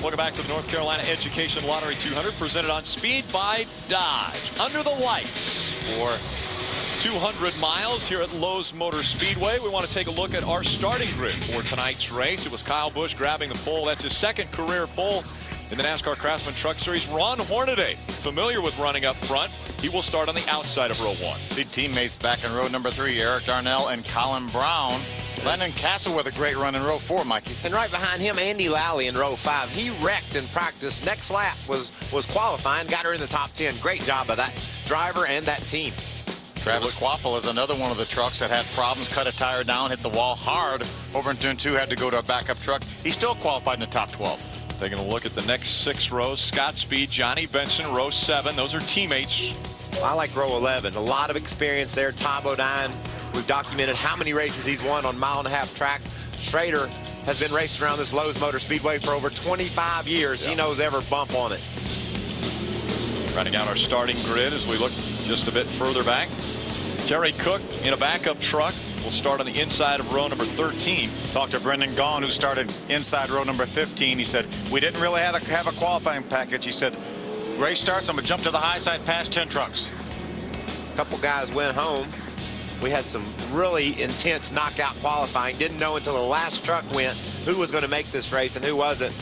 Welcome back to the North Carolina Education Lottery 200, presented on Speed by Dodge. Under the lights for 200 miles here at Lowe's Motor Speedway. We want to take a look at our starting grid for tonight's race. It was Kyle Busch grabbing the pole. That's his second career pole in the NASCAR Craftsman Truck Series. Ron Hornaday, familiar with running up front. He will start on the outside of row 1. See teammates back in row number 3, Eric Darnell and Colin Brown. Landon Castle with a great run in row 4, Mikey. And right behind him, Andy Lally in row 5. He wrecked in practice. Next lap was qualifying, got her in the top 10. Great job by that driver and that team. Travis Quaffle is another one of the trucks that had problems, cut a tire down, hit the wall hard. Over in turn 2, had to go to a backup truck. He still qualified in the top 12. Taking a look at the next 6 rows. Scott Speed, Johnny Benson, row 7. Those are teammates. I like row 11. A lot of experience there. Tom Bodine, we've documented how many races he's won on mile-and-a-half tracks. Schrader has been racing around this Lowe's Motor Speedway for over 25 years. He knows every bump on it. Running out our starting grid as we look just a bit further back. Terry Cook in a backup truck will start on the inside of row number 13. Talked to Brendan Gaughan, who started inside row number 15. He said, we didn't really have a qualifying package. He said, race starts, I'm going to jump to the high side past 10 trucks. A couple guys went home. We had some really intense knockout qualifying. Didn't know until the last truck went who was going to make this race and who wasn't.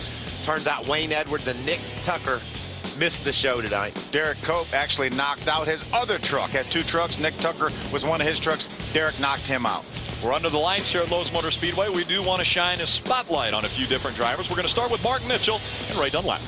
Turns out Wayne Edwards and Nick Tucker missed the show tonight. Derek Cope actually knocked out his other truck. Had 2 trucks. Nick Tucker was one of his trucks. Derek knocked him out. We're under the lights here at Lowe's Motor Speedway. We do want to shine a spotlight on a few different drivers. We're going to start with Mark Mitchell and Ray Dunlap.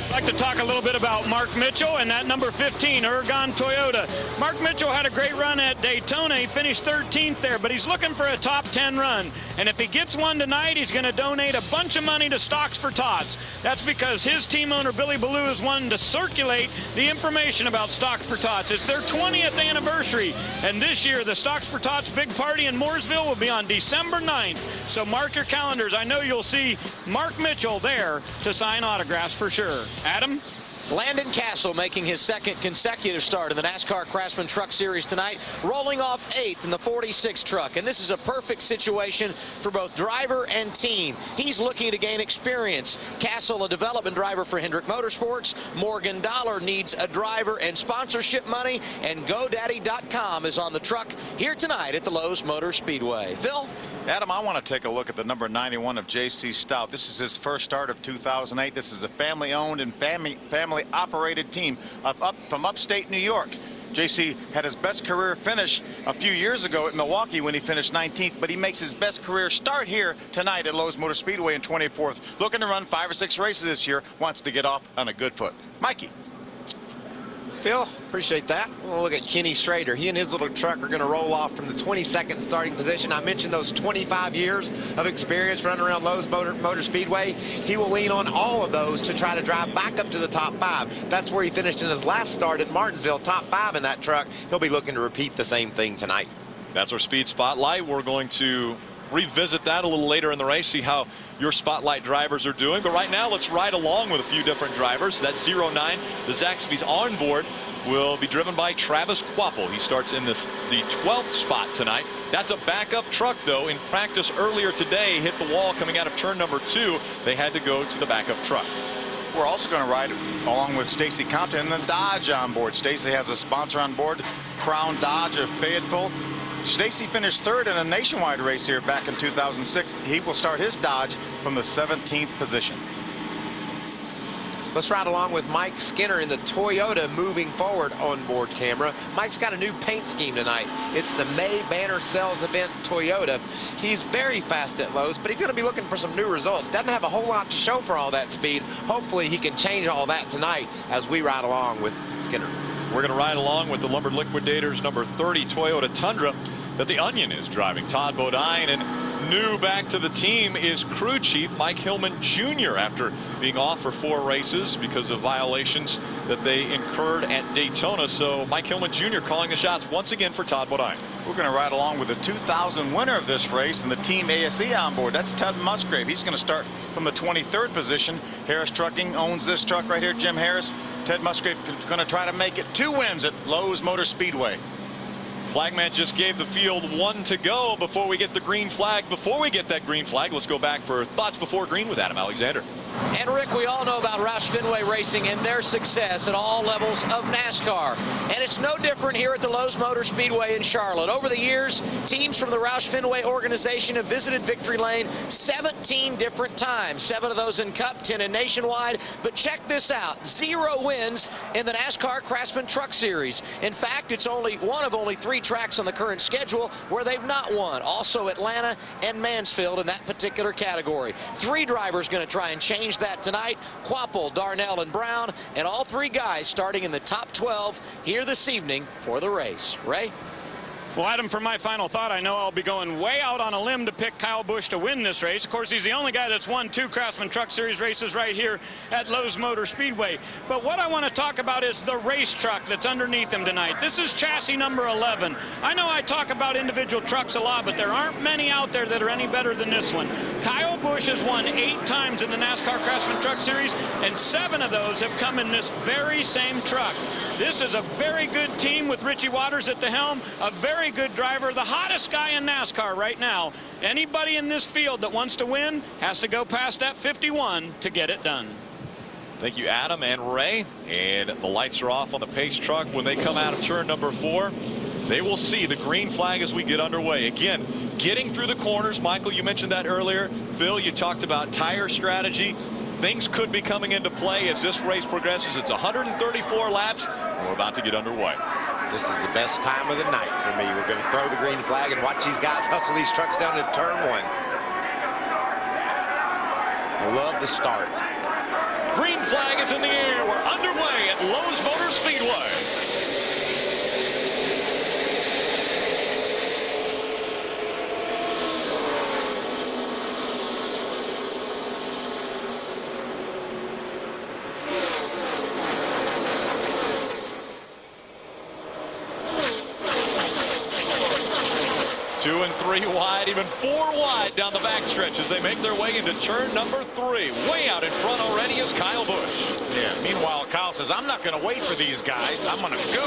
I'd like to talk a little bit about Mark Mitchell and that number 15 Ergon Toyota. Mark Mitchell had a great run at Daytona. He finished 13th there, but he's looking for a top 10 run. And if he gets one tonight, he's going to donate a bunch of money to Stocks for Tots. That's because his team owner, Billy Ballou, is wanting to circulate the information about Stocks for Tots. It's their 20th anniversary. And this year, the Stocks for Tots big party in Mooresville will be on December 9th. So mark your calendars. I know you'll see Mark Mitchell there to sign autographs for sure. Adam? Landon Castle making his second consecutive start in the NASCAR Craftsman Truck Series tonight, rolling off 8th in the 46 truck. And this is a perfect situation for both driver and team. He's looking to gain experience. Castle, a development driver for Hendrick Motorsports. Morgan Dollar needs a driver and sponsorship money. And GoDaddy.com is on the truck here tonight at the Lowe's Motor Speedway. Phil? Adam, I want to take a look at the number 91 of J.C. Stout. This is his first start of 2008. This is a family-owned and family-operated team from upstate New York. J.C. had his best career finish a few years ago at Milwaukee when he finished 19th, but he makes his best career start here tonight at Lowe's Motor Speedway in 24th. Looking to run 5 or 6 races this year, wants to get off on a good foot. Mikey. Phil, appreciate that. We'll look at Kenny Schrader. He and his little truck are going to roll off from the 22nd starting position. I mentioned those 25 years of experience running around Lowe's Motor Speedway. He will lean on all of those to try to drive back up to the top 5. That's where he finished in his last start at Martinsville, top 5 in that truck. He'll be looking to repeat the same thing tonight. That's our speed spotlight. We're going to revisit that a little later in the race, see how your spotlight drivers are doing. But right now, let's ride along with a few different drivers. That 09, the Zaxby's onboard, will be driven by Travis Quaffle. He starts in the 12th spot tonight. That's a backup truck, though. In practice earlier today, hit the wall coming out of turn number 2. They had to go to the backup truck. We're also going to ride along with Stacy Compton and the Dodge on board. Stacy has a sponsor on board, Crown Dodge of Fayetteville. Stacy finished 3rd in a nationwide race here back in 2006. He will start his Dodge from the 17th position. Let's ride along with Mike Skinner in the Toyota moving forward onboard camera. Mike's got a new paint scheme tonight. It's the May Banner Sales Event Toyota. He's very fast at Lowe's, but he's going to be looking for some new results. Doesn't have a whole lot to show for all that speed. Hopefully he can change all that tonight as we ride along with Skinner. We're going to ride along with the Lumber Liquidators number 30 Toyota Tundra that the Onion is driving. Todd Bodine, and new back to the team is crew chief Mike Hillman Jr. after being off for 4 races because of violations that they incurred at Daytona. So Mike Hillman Jr. calling the shots once again for Todd Bodine. We're going to ride along with the 2000 winner of this race and the Team ASE on board. That's Ted Musgrave. He's going to start from the 23rd position. Harris Trucking owns this truck right here, Jim Harris. Ted Musgrave going to try to make it 2 wins at Lowe's Motor Speedway. Flagman just gave the field 1 to go before we get the green flag. Before we get that green flag, let's go back for thoughts before green with Adam Alexander. And Rick, we all know about Roush Fenway Racing and their success at all levels of NASCAR. And it's no different here at the Lowe's Motor Speedway in Charlotte. Over the years, teams from the Roush Fenway organization have visited Victory Lane 17 different times. 7 of those in Cup, 10 in Nationwide. But check this out, 0 wins in the NASCAR Craftsman Truck Series. In fact, it's only one of only 3 tracks on the current schedule where they've not won. Also Atlanta and Mansfield in that particular category. 3 drivers going to try and change that tonight. Quapple, Darnell, and Brown, and all 3 guys starting in the top 12 here this evening for the race. Ray? Well, Adam, for my final thought, I know I'll be going way out on a limb to pick Kyle Busch to win this race. Of course, he's the only guy that's won 2 Craftsman Truck Series races right here at Lowe's Motor Speedway. But what I want to talk about is the race truck that's underneath him tonight. This is chassis number 11. I know I talk about individual trucks a lot, but there aren't many out there that are any better than this one. Kyle Busch has won 8 times in the NASCAR Craftsman Truck Series, and 7 of those have come in this very same truck. This is a very good team with Richie Waters at the helm, a very good driver, the hottest guy in NASCAR right now. Anybody in this field that wants to win has to go past that 51 to get it done. Thank you, Adam and Ray. And the lights are off on the pace truck. When they come out of turn number 4, they will see the green flag as we get underway. Again, getting through the corners. Michael, you mentioned that earlier. Phil, you talked about tire strategy. Things could be coming into play as this race progresses. It's 134 laps, and we're about to get underway. This is the best time of the night for me. We're going to throw the green flag and watch these guys hustle these trucks down to turn 1. I love the start. Green flag is in the air. We're underway at Lowe's Motor Speedway. Two and 3 wide, even 4 wide down the backstretch as they make their way into turn number 3. Way out in front already is Kyle Busch. Yeah, meanwhile, Kyle says, I'm not going to wait for these guys. I'm going to go.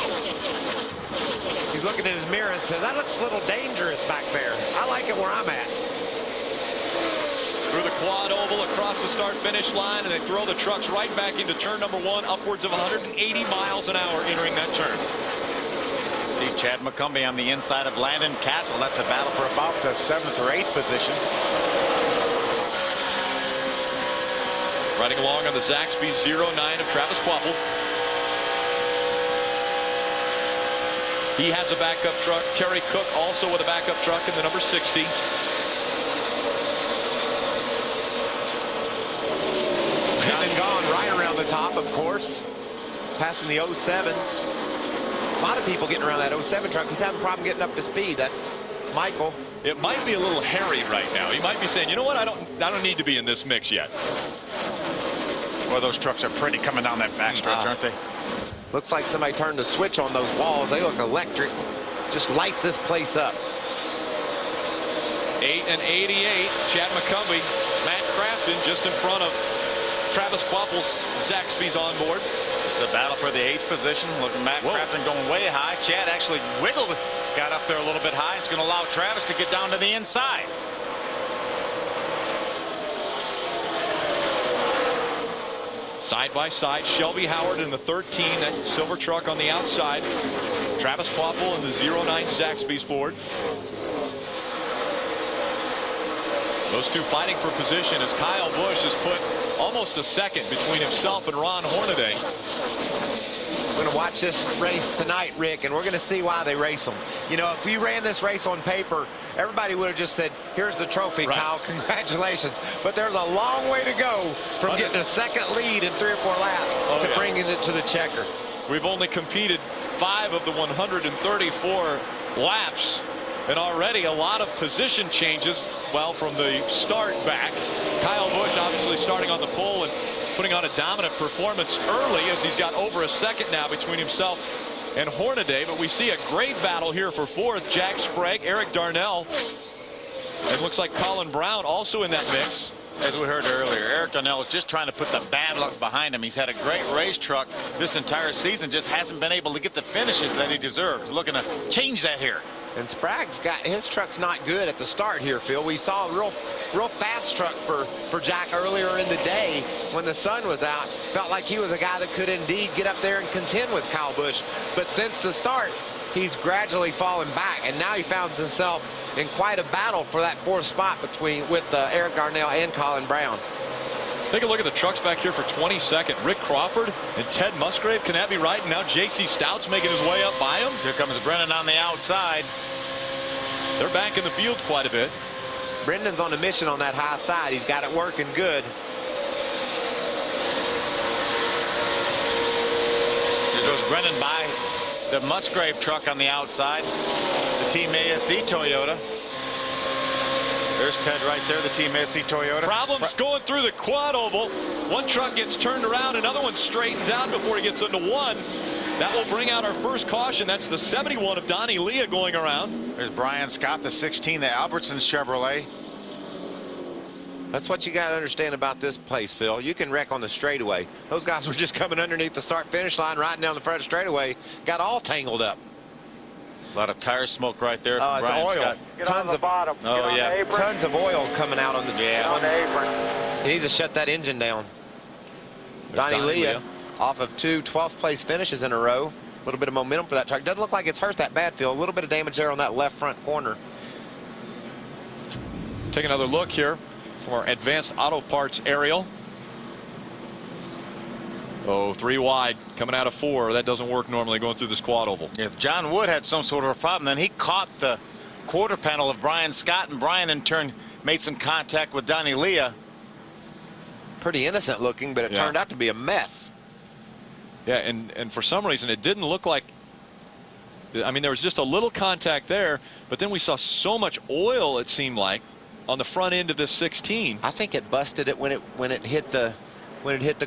He's looking in his mirror and says, that looks a little dangerous back there. I like it where I'm at. Through the quad oval across the start-finish line, and they throw the trucks right back into turn number 1, upwards of 180 miles an hour entering that turn. See Chad McCumbee on the inside of Landon Castle. That's a battle for about the 7th or 8th position. Riding along on the Zaxby 09 of Travis Quapple. He has a backup truck. Terry Cook also with a backup truck in the number 60. John Gone right around the top, of course. Passing the 07. A lot of people getting around that 07 truck. He's having a problem getting up to speed. That's Michael. It might be a little hairy right now. He might be saying, you know what, I don't need to be in this mix yet. Well, those trucks are pretty coming down that backstretch, aren't they? Looks like somebody turned the switch on those walls. They look electric. Just lights this place up. 8 and 88. Chad McCumbee, Matt Crafton just in front of Travis Quapple's Zaxby's on board. It's a battle for the 8th position. Look at Matt Crafton going way high. Chad actually wiggled, got up there a little bit high. It's going to allow Travis to get down to the inside. Side by side, Shelby Howard in the 13, that silver truck on the outside. Travis Quapple in the 09 Zaxby's Ford. Those two fighting for position as Kyle Busch has put almost a second between himself and Ron Hornaday. We're going to watch this race tonight, Rick, and we're going to see why they race them. You know, if we ran this race on paper, everybody would have just said, here's the trophy, right. Kyle, congratulations. But there's a long way to go from getting a second lead in 3 or 4 laps to bringing it to the checker. We've only competed 5 of the 134 laps, and already a lot of position changes, well, from the start back. Kyle Busch obviously starting on the pole and putting on a dominant performance early as he's got over a second now between himself and Hornaday. But we see a great battle here for 4th. Jack Sprague, Eric Darnell, and looks like Colin Brown also in that mix. As we heard earlier, Eric Darnell is just trying to put the bad luck behind him. He's had a great race truck this entire season, just hasn't been able to get the finishes that he deserves. Looking to change that here. And Sprague's got his truck's not good at the start here, Phil. We saw a real fast truck for Jack earlier in the day when the sun was out. Felt like he was a guy that could indeed get up there and contend with Kyle Busch. But since the start, he's gradually fallen back, and now he found himself in quite a battle for that 4th spot with Eric Darnell and Colin Brown. Take a look at the trucks back here for 22nd. Rick Crawford and Ted Musgrave. Can that be right? And now J.C. Stout's making his way up by him. Here comes Brennan on the outside. They're back in the field quite a bit. Brendan's on a mission on that high side. He's got it working good. Here goes Brennan by the Musgrave truck on the outside. The Team ASE Toyota. There's Ted right there, the Team ASE Toyota. Problems going through the quad oval. One truck gets turned around, another one straightens out before he gets into one. That will bring out our first caution. That's the 71 of Donnie Leah going around. There's Brian Scott, the 16, the Albertson Chevrolet. That's what you got to understand about this place, Phil. You can wreck on the straightaway. Those guys were just coming underneath the start-finish line, riding down the front of the straightaway, got all tangled up. A lot of tire smoke right there from It's Brian oil. Scott. Tons of bottom. Oh, yeah. Tons of oil coming out on the On the apron. He needs to shut that engine down. Donnie Leah off of 2 12th place finishes in a row. A little bit of momentum for that truck. Doesn't look like it's hurt that bad, Phil. A little bit of damage there on that left front corner. Take another look here from our Advanced Auto Parts aerial. Oh, 3 wide coming out of 4. That doesn't work normally going through this quad oval. If John Wood had some sort of a problem, then he caught the quarter panel of Brian Scott, and Brian in turn made some contact with Donnie Leah. Pretty innocent looking, but it turned out to be a mess. Yeah, and for some reason it didn't look like, I mean, there was just a little contact there, but then we saw so much oil, it seemed like, on the front end of this 16. I think it busted it when it hit the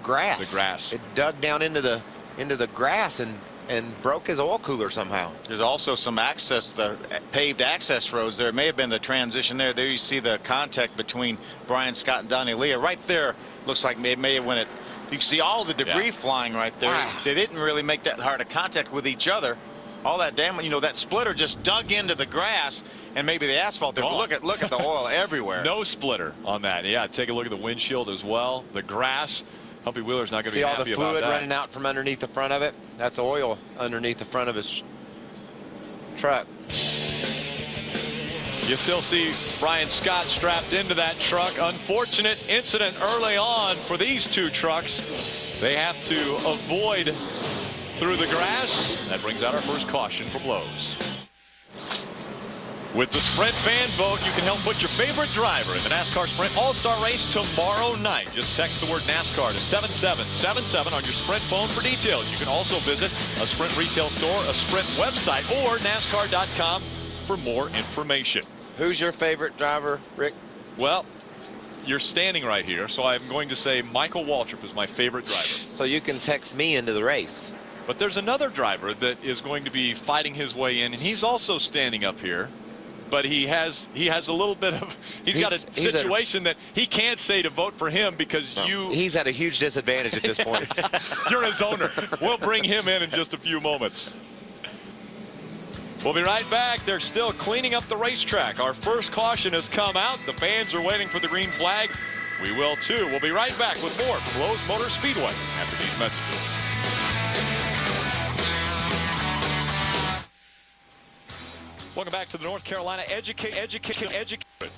grass. The grass. It dug down into the grass and broke his oil cooler somehow. There's also some access, the paved access roads there. It may have been the transition there. There you see the contact between Brian Scott and Donnie Leah. Right there looks like it may have when it, you can see all the debris flying right there. They didn't really make that hard a contact with each other. All that damage, you know, that splitter just dug into the grass and maybe the asphalt there. Look at the oil everywhere. No splitter on that. Yeah, take a look at the windshield as well. The grass. Humpy Wheeler's not going to be happy about that. See all the fluid running out from underneath the front of it? That's oil underneath the front of his truck. You still see Brian Scott strapped into that truck. Unfortunate incident early on for these 2 trucks. They have to avoid through the grass. That brings out our first caution from Lowe's. With the Sprint fan vote, you can help put your favorite driver in the NASCAR Sprint All-Star Race tomorrow night. Just text the word NASCAR to 7777 on your Sprint phone for details. You can also visit a Sprint retail store, a Sprint website, or NASCAR.com for more information. Who's your favorite driver, Rick? Well, you're standing right here, so I'm going to say Michael Waltrip is my favorite driver. So you can text me into the race. But there's another driver that is going to be fighting his way in, and he's also standing up here. But he has a little bit of, he's got a situation that he can't say to vote for him because he's at a huge disadvantage at this point. You're his owner. We'll bring him in just a few moments. We'll be right back. They're still cleaning up the racetrack. Our first caution has come out. The fans are waiting for the green flag. We will too. We'll be right back with more from Lowe's Motor Speedway after these messages. Welcome back to the North Carolina Educate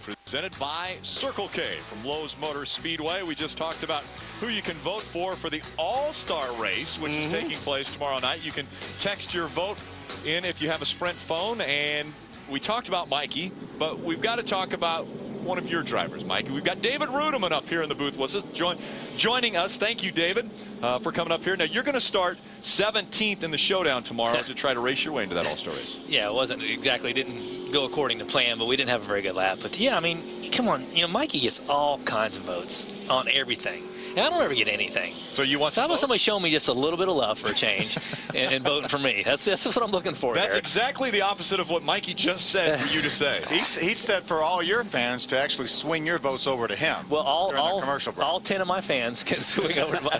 presented by Circle K from Lowe's Motor Speedway. We just talked about who you can vote for the All-Star Race, which is taking place tomorrow night. You can text your vote in if you have a Sprint phone, and we talked about Mikey, but we've got to talk about one of your drivers, Mikey. We've got David Rudeman up here in the booth with us, joining us. Thank you, David, for coming up here. Now, you're going to start 17th in the showdown tomorrow to try to race your way into that All-Star race. Yeah, it wasn't exactly, didn't go according to plan, but we didn't have a very good lap. But yeah, I mean, come on, you know, Mikey gets all kinds of votes on everything. and I don't ever get anything. So you want So I some want somebody votes? showing me just a little bit of love for a change and voting for me. That's what I'm looking for. That's Eric. exactly the opposite of what Mikey just said for you to say. He said for all your fans to actually swing your votes over to him. Well, commercial break. all 10 of my fans can swing over to my.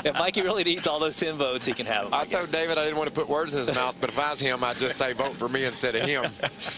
If Mikey really needs all those 10 votes, he can have them. I told David I didn't want to put words in his mouth, but if I was him, I'd just say vote for me instead of him.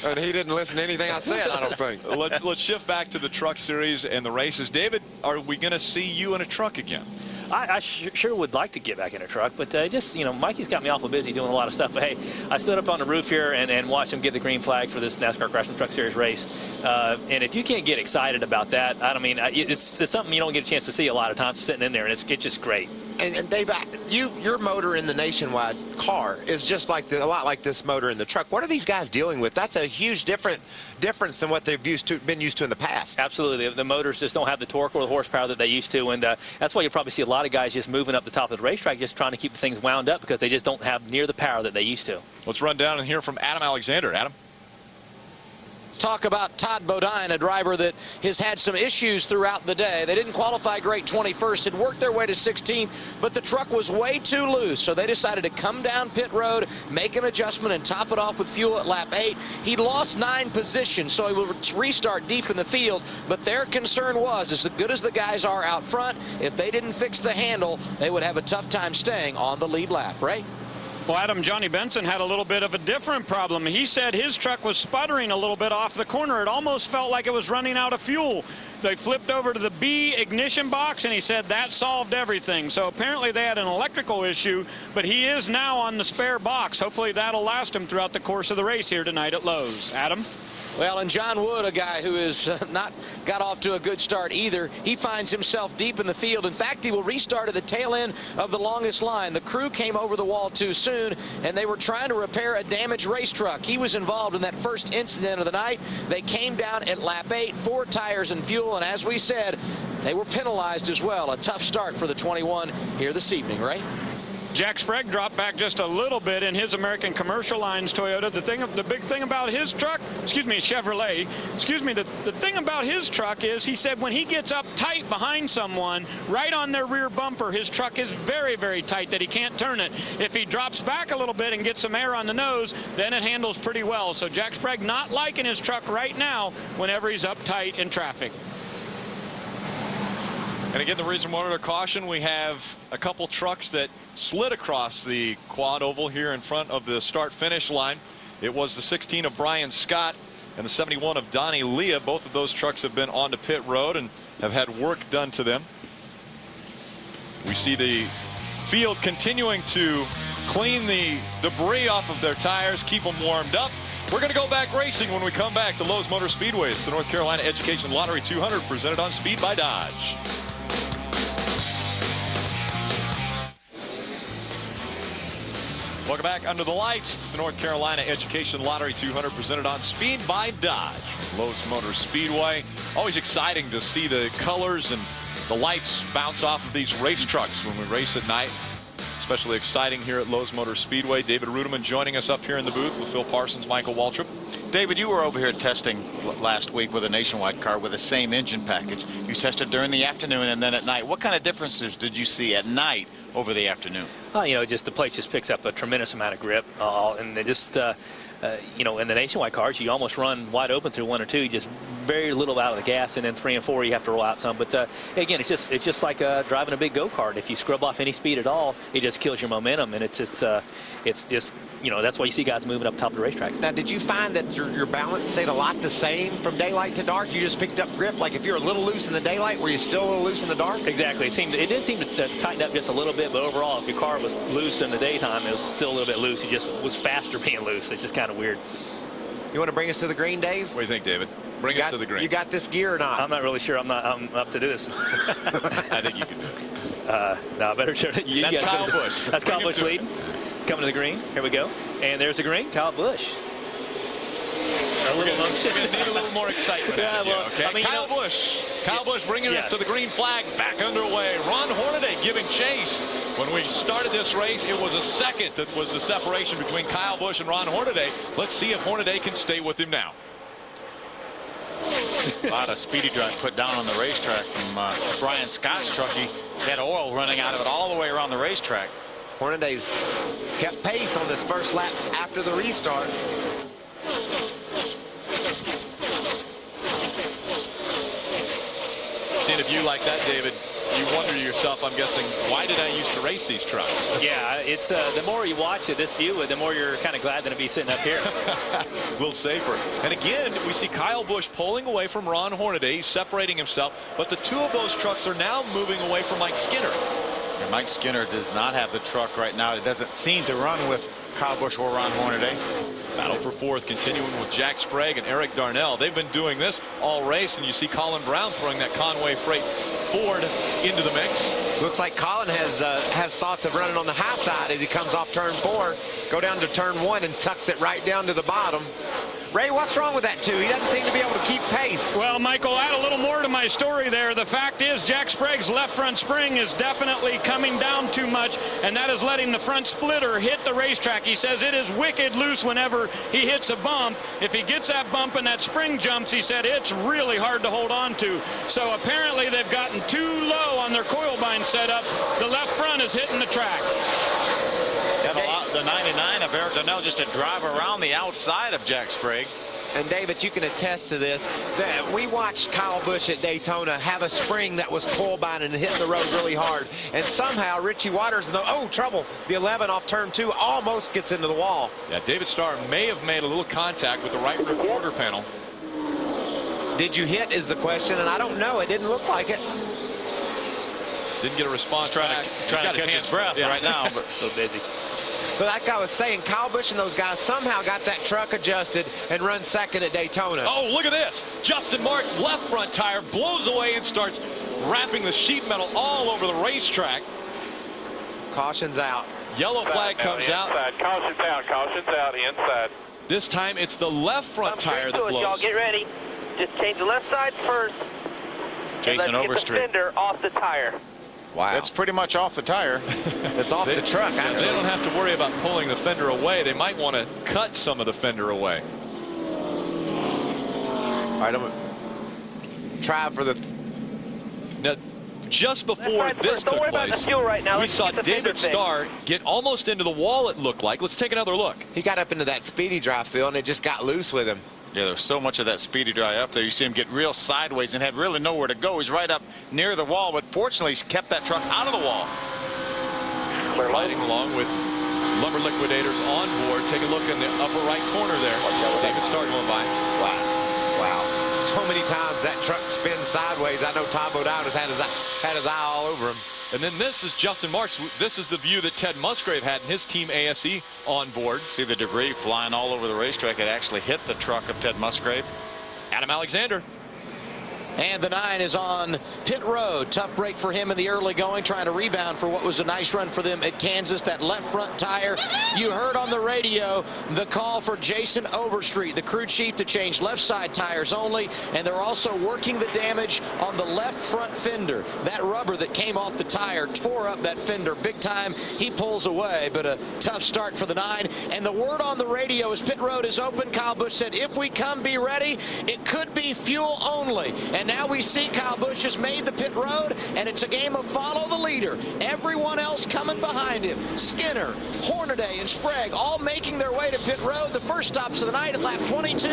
And he didn't listen to anything I said, I don't think. Let's shift back to the truck series and the races. David, are we going to see you in a truck again? I sure would like to get back in a truck, but just, Mikey's got me awful busy doing a lot of stuff. But, hey, I stood up on the roof here and watched him get the green flag for this NASCAR Craftsman Truck Series race. And if you can't get excited about that, it's something you don't get a chance to see a lot of times sitting in there, and it's just great. And Dave, your motor in the Nationwide car is just like a lot like this motor in the truck. What are these guys dealing with? That's a huge difference than what they've been used to in the past. Absolutely. The motors just don't have the torque or the horsepower that they used to, and that's why you'll probably see a lot of guys just moving up the top of the racetrack, just trying to keep the things wound up because they just don't have near the power that they used to. Let's run down and hear from Adam Alexander. Adam? Talk about Todd Bodine, a driver that has had some issues throughout the day. They didn't qualify great 21st, had worked their way to 16th, but the truck was way too loose, so they decided to come down pit road, make an adjustment, and top it off with fuel at lap 8. He lost 9 positions, so he will restart deep in the field, but their concern was, as good as the guys are out front, if they didn't fix the handle, they would have a tough time staying on the lead lap. Ray? Well, Adam, Johnny Benson had a little bit of a different problem. He said his truck was sputtering a little bit off the corner. It almost felt like it was running out of fuel. They flipped over to the B ignition box, and he said that solved everything. So apparently they had an electrical issue, but he is now on the spare box. Hopefully that'll last him throughout the course of the race here tonight at Lowe's. Adam? Well, and John Wood, a guy who has not got off to a good start either, he finds himself deep in the field. In fact, he will restart at the tail end of the longest line. The crew came over the wall too soon, and they were trying to repair a damaged race truck. He was involved in that first incident of the night. They came down at lap 8, 4 tires and fuel, and as we said, they were penalized as well. A tough start for the 21 here this evening, Ray. Jack Sprague dropped back just a little bit in his American Commercial Lines Toyota. The big thing about his truck, Chevrolet, the thing about his truck is he said when he gets up tight behind someone, right on their rear bumper, his truck is very, very tight that he can't turn it. If he drops back a little bit and gets some air on the nose, then it handles pretty well. So Jack Sprague not liking his truck right now whenever he's up tight in traffic. And again, the reason we're under caution, we have a couple trucks that slid across the quad oval here in front of the start-finish line. It was the 16 of Brian Scott and the 71 of Donnie Leah. Both of those trucks have been onto pit road and have had work done to them. We see the field continuing to clean the debris off of their tires, keep them warmed up. We're going to go back racing when we come back to Lowe's Motor Speedway. It's the North Carolina Education Lottery 200 presented on Speed by Dodge. Welcome back under the lights. The North Carolina Education Lottery 200 presented on Speed by Dodge. Lowe's Motor Speedway. Always exciting to see the colors and the lights bounce off of these race trucks when we race at night. Especially exciting here at Lowe's Motor Speedway. David Rudeman joining us up here in the booth with Phil Parsons, Michael Waltrip. David, you were over here testing last week with a Nationwide car with the same engine package. You tested during the afternoon and then at night. What kind of differences did you see at night over the afternoon? Just the plate just picks up a tremendous amount of grip, and they just, in the Nationwide cars, you almost run wide open through 1 or 2, just very little out of the gas, and then 3 and 4 you have to roll out some. But again, it's just like driving a big go-kart. If you scrub off any speed at all, it just kills your momentum, and it's just that's why you see guys moving up top of the racetrack. Now, did you find that your balance stayed a lot the same from daylight to dark? You just picked up grip. Like if you're a little loose in the daylight, were you still a little loose in the dark? Exactly. It did seem to tighten up just a little bit, but overall, if your car was loose in the daytime, it was still a little bit loose. It just was faster being loose. It's just kind of weird. You want to bring us to the green, Dave? What do you think, David? Bring us to the green. You got this gear or not? I'm not really sure. I'm up to do this. I think you can do it. No, better show you. That's Kyle Busch. That's Kyle Busch leading. Coming to the green. Here we go. And there's the green. Kyle Busch. We're going to need a little more excitement. Yeah, well, okay? Kyle Busch bringing us to the green flag, back underway. Ron Hornaday giving chase. When we started this race, it was a second that was the separation between Kyle Busch and Ron Hornaday. Let's see if Hornaday can stay with him now. A lot of speedy drive put down on the racetrack from Brian Scott's truck. He had oil running out of it all the way around the racetrack. Hornaday's kept pace on this first lap after the restart. Seeing a view like that, David, you wonder to yourself, I'm guessing, why did I used to race these trucks? Yeah, it's the more you watch it, this view, the more you're kind of glad to be sitting up here. A little safer. And again, we see Kyle Busch pulling away from Ron Hornaday. He's separating himself, but the two of those trucks are now moving away from Mike Skinner. And Mike Skinner does not have the truck right now. It doesn't seem to run with Kyle Busch or Ron Hornaday. Battle for fourth continuing with Jack Sprague and Eric Darnell. They've been doing this all race, and you see Colin Brown throwing that Conway Freight Ford into the mix. Looks like Colin has thoughts of running on the high side as he comes off turn 4, go down to turn 1 and tucks it right down to the bottom. Ray, what's wrong with that two? He doesn't seem to be able to keep pace. Well, Michael, add a little more to my story there. The fact is Jack Sprague's left front spring is definitely coming down too much, and that is letting the front splitter hit the racetrack. He says it is wicked loose whenever he hits a bump. If he gets that bump and that spring jumps, he said it's really hard to hold on to. So apparently they've gotten too low on their coil bind setup. The left front is hitting the track. The 99 of Eric Darnell just to drive around the outside of Jack Sprague. And David, you can attest to this. We watched Kyle Busch at Daytona have a spring that was coil bound and hit the road really hard. And somehow Richie Waters, trouble. The 11 off turn 2 almost gets into the wall. Yeah, David Starr may have made a little contact with the right rear quarter panel. Did you hit is the question, and I don't know. It didn't look like it. Didn't get a response Trying to catch his breath right now. But A little busy. But like I was saying, Kyle Busch and those guys somehow got that truck adjusted and run second at Daytona. Oh, look at this. Justin Marks' left front tire blows away and starts wrapping the sheet metal all over the racetrack. Caution's out. Yellow flag comes out. Caution's out, inside. This time it's the left front tire that blows. Y'all get ready. Just change the left side first. Jason Let's Overstreet. get the fender off the tire. Wow. That's pretty much off the tire. It's off the truck, actually. They don't have to worry about pulling the fender away. They might want to cut some of the fender away. All right, I'm going to try for the... Now, just before this took place, we saw David Starr get almost into the wall, it looked like. Let's take another look. He got up into that speedy drive, Phil, and it just got loose with him. Yeah, there's so much of that speedy dry up there. You see him get real sideways and had really nowhere to go. He's right up near the wall, but fortunately he's kept that truck out of the wall. We're riding along with Lumber Liquidators on board. Take a look in the upper right corner there. David Starr going by. Wow. So many times that truck spins sideways. I know Tom Bodine had his eye all over him. And then this is Justin Marks. This is the view that Ted Musgrave had in his Team ASE on board. See the debris flying all over the racetrack. It actually hit the truck of Ted Musgrave. Adam Alexander. And the 9 is on pit road. Tough break for him in the early going, trying to rebound for what was a nice run for them at Kansas. That left front tire. You heard on the radio the call for Jason Overstreet, the crew chief, to change left side tires only. And they're also working the damage on the left front fender. That rubber that came off the tire tore up that fender big time. He pulls away, but a tough start for the 9. And the word on the radio is pit road is open. Kyle Busch said, if we come, be ready. It could be fuel only. And now we see Kyle Busch has made the pit road, and it's a game of follow the leader. Everyone else coming behind him. Skinner, Hornaday, and Sprague all making their way to pit road. The first stops of the night at lap 22.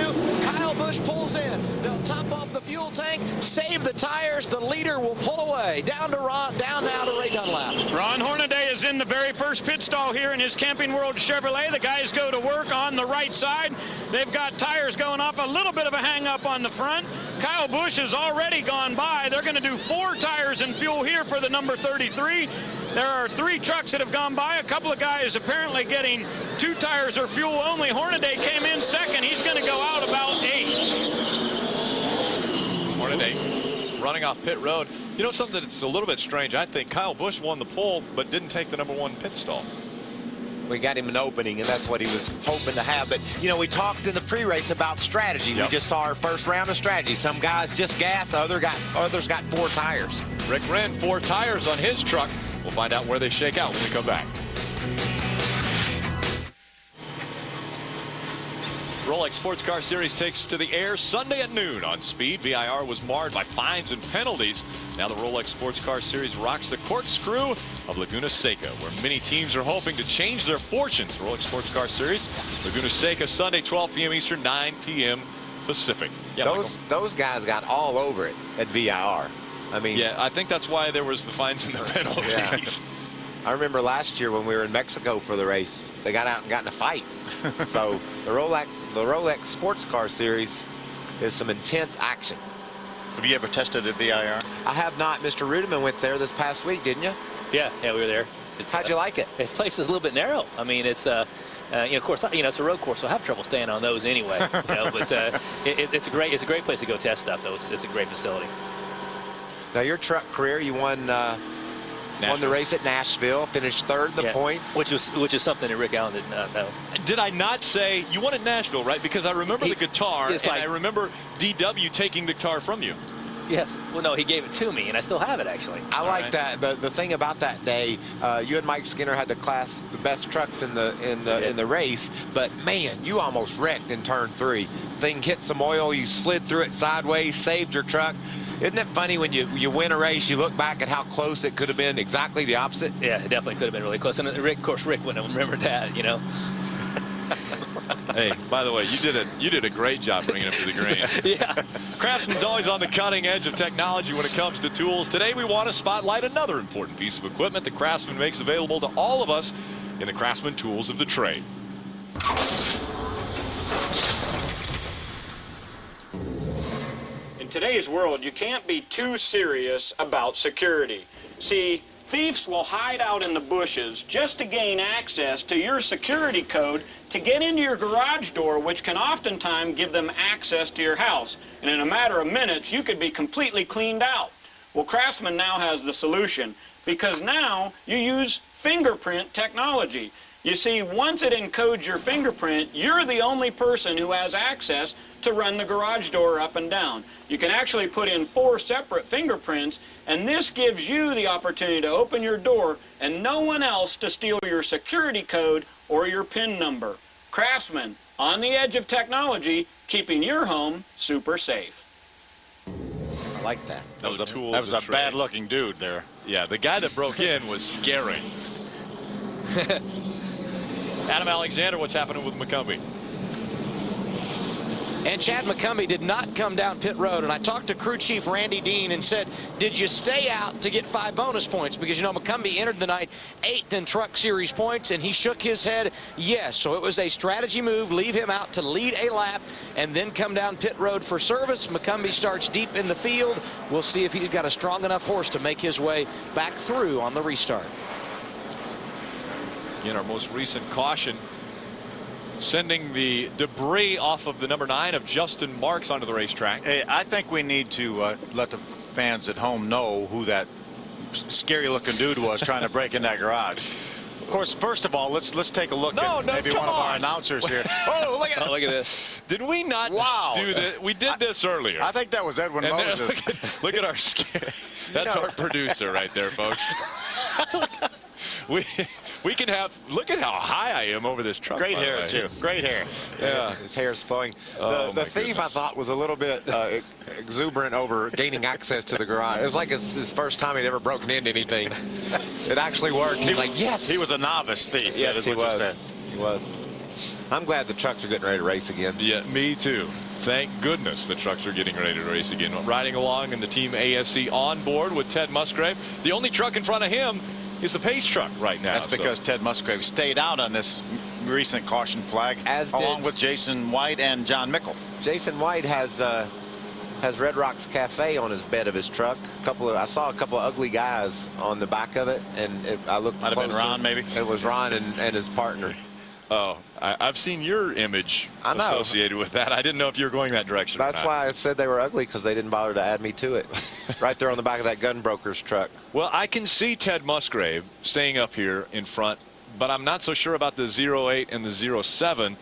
Kyle Busch pulls in. They'll top off the fuel tank, save the tires. The leader will pull away. Down now to Ray Dunlap. Ron Hornaday is in the very first pit stall here in his Camping World Chevrolet. The guys go to work on the right side. They've got tires going off, a little bit of a hang up on the front. Kyle Busch has already gone by. They're going to do 4 tires and fuel here for the number 33. There are 3 trucks that have gone by. A couple of guys apparently getting 2 tires or fuel only. Hornaday came in second. He's going to go out about 8. Hornaday running off pit road. You know something that's a little bit strange? I think Kyle Busch won the pole but didn't take the number 1 pit stall. We got him an opening, and that's what he was hoping to have. But, you know, we talked in the pre-race about strategy. Yep. We just saw our first round of strategy. Some guys just gas, others got 4 tires. Rick Wren, 4 tires on his truck. We'll find out where they shake out when we come back. Rolex Sports Car Series takes to the air Sunday at noon on Speed. VIR was marred by fines and penalties. Now the Rolex Sports Car Series rocks the corkscrew of Laguna Seca, where many teams are hoping to change their fortunes. Rolex Sports Car Series, Laguna Seca, Sunday, 12 p.m. Eastern, 9 p.m. Pacific. Yeah, those guys got all over it at VIR. I mean, yeah, I think that's why there was the fines and the penalties. Yeah. I remember last year when we were in Mexico for the race, they got out and got in a fight. So the Rolex Sports Car Series is some intense action. Have you ever tested at VIR? I have not. Mr. Rudiman went there this past week, didn't you? Yeah, we were there. How'd you like it? This place is a little bit narrow. I mean, it's of course, it's a road course, so I have trouble staying on those anyway. But it's a great place to go test stuff, though. It's a great facility. Now, your truck career, you won the race at Nashville, finished third in the points. Which is something that Rick Allen did not know. Did I not say you won at Nashville, right? Because I remember the guitar, and I remember DW taking the guitar from you. Yes. Well, no, he gave it to me, and I still have it, actually. I like that. The thing about that day, you and Mike Skinner had the best trucks in the race, but man, you almost wrecked in turn 3. Thing hit some oil, you slid through it sideways, saved your truck. Isn't it funny when you win a race, you look back at how close it could have been exactly the opposite? Yeah, it definitely could have been really close. And Rick, of course, Rick wouldn't have remembered that, Hey, by the way, you did a great job bringing him to the green. Yeah. Craftsman's always on the cutting edge of technology when it comes to tools. Today we want to spotlight another important piece of equipment that Craftsman makes available to all of us in the Craftsman tools of the trade. In today's world, you can't be too serious about security. See, thieves will hide out in the bushes just to gain access to your security code to get into your garage door, which can oftentimes give them access to your house. And in a matter of minutes, you could be completely cleaned out. Well, Craftsman now has the solution, because now you use fingerprint technology. You see, once it encodes your fingerprint, you're the only person who has access to run the garage door up and down. You can actually put in 4 separate fingerprints, and this gives you the opportunity to open your door and no one else to steal your security code or your PIN number. Craftsman, on the edge of technology, keeping your home super safe. I like that. That was a bad-looking dude there. Yeah, the guy that broke in was scary. Adam Alexander, what's happening with McCumbee? And Chad McCumbee did not come down pit road. And I talked to crew chief Randy Dean and said, did you stay out to get 5 bonus points? Because, McCumbee entered the night 8th in Truck Series points, and he shook his head yes. So it was a strategy move, leave him out to lead a lap, and then come down pit road for service. McCumbee starts deep in the field. We'll see if he's got a strong enough horse to make his way back through on the restart. In our most recent caution, sending the debris off of the number 9 of Justin Marks onto the racetrack. Hey, I think we need to let the fans at home know who that scary-looking dude was trying to break in that garage. Of course, first of all, let's take a look at maybe one of our announcers here. Oh, look at look at this. Did we not do this? We did this earlier. I think that was Edwin Moses. Look at our that's our producer right there, folks. We can have, look at how high I am over this truck. Great hair, too. Great hair. Yeah, his hair's flowing. The thief, I thought, was a little bit exuberant over gaining access to the garage. It was like his first time he'd ever broken into anything. It actually worked. He was like, yes. He was a novice thief. Yes, he was. He was. I'm glad the trucks are getting ready to race again. Yeah, me too. Thank goodness the trucks are getting ready to race again. Riding along in the Team AFC on board with Ted Musgrave. The only truck in front of him is the pace truck right now. That's because Ted Musgrave stayed out on this recent caution flag, along with Jason White and John Mickle. Jason White has Red Rocks Cafe on his bed of his truck. I saw a couple of ugly guys on the back of it, and I looked closer. Might have been Ron, maybe. It was Ron and his partner. Oh, I've seen your image associated with that. I didn't know if you were going that direction. That's why I said they were ugly, because they didn't bother to add me to it. Right there on the back of that gun broker's truck. Well, I can see Ted Musgrave staying up here in front, but I'm not so sure about the 08 and the 07.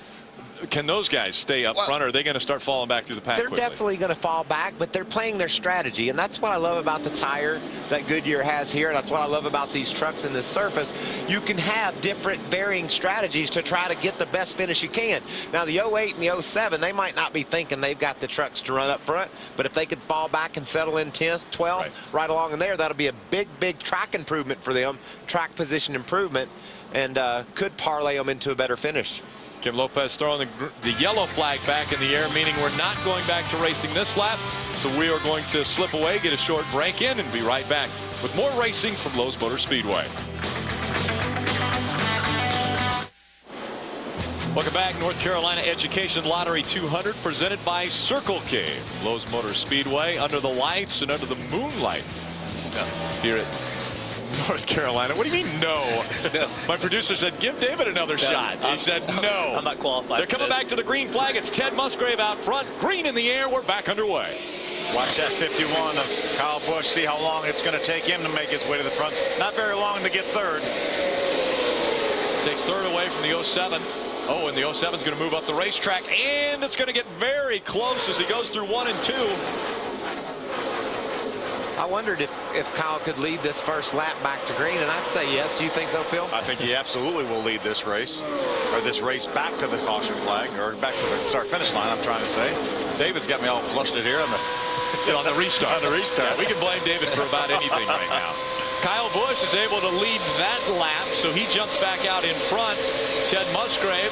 can those guys stay up front, or are they going to start falling back through the pack They're quickly? definitely going to fall back, but they're playing their strategy, and that's what I love about the tire that Goodyear has here, and that's what I love about these trucks and this surface. You can have different varying strategies to try to get the best finish you can. Now, the 08 and the 07, they might not be thinking they've got the trucks to run up front, but if they could fall back and settle in 10th, 12th, right along in there, that'll be a big, big track improvement for them, track position improvement, and could parlay them into a better finish. Kim Lopez throwing the yellow flag back in the air, meaning we're not going back to racing this lap. So we are going to slip away, get a short break in, and be right back with more racing from Lowe's Motor Speedway. Welcome back. North Carolina Education Lottery 200 presented by Circle K. Lowe's Motor Speedway, under the lights and under the moonlight here at North Carolina. What do you mean no? My producer said give David another shot. He said no. I'm not qualified. They're coming back to the green flag. It's Ted Musgrave out front. Green in the air. We're back underway. Watch that 51 of Kyle Busch. See how long it's going to take him to make his way to the front. Not very long to get third. Takes third away from the 07. Oh, and the 07 is going to move up the racetrack, and it's going to get very close as he goes through 1 and 2. I wondered if Kyle could lead this first lap back to green, and I'd say yes. Do you think so, Phil? I think he absolutely will lead this race, or this race back to the caution flag, or back to the start-finish line, I'm trying to say. David's got me all flustered here on the restart. On the restart. Yeah, we can blame David for about anything right now. Kyle Busch is able to lead that lap, so he jumps back out in front. Ted Musgrave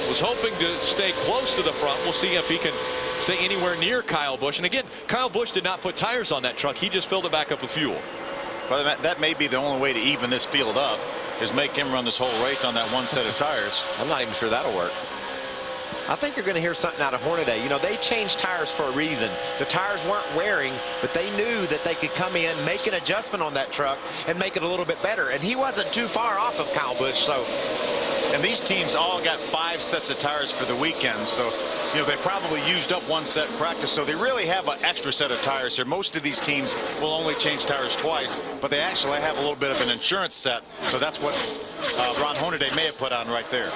was hoping to stay close to the front. We'll see if he can stay anywhere near Kyle Busch. And again, Kyle Busch did not put tires on that truck. He just filled it back up with fuel. Well, that may be the only way to even this field up, is make him run this whole race on that one set of tires. I'm not even sure that'll work. I think you're going to hear something out of Hornaday. You know, they changed tires for a reason. The tires weren't wearing, but they knew that they could come in, make an adjustment on that truck, and make it a little bit better. And he wasn't too far off of Kyle Busch, so. And these teams all got 5 sets of tires for the weekend, so you know they probably used up 1 set in practice, so they really have an extra set of tires here. Most of these teams will only change tires twice, but they actually have a little bit of an insurance set, so that's what Ron Hornaday may have put on right there.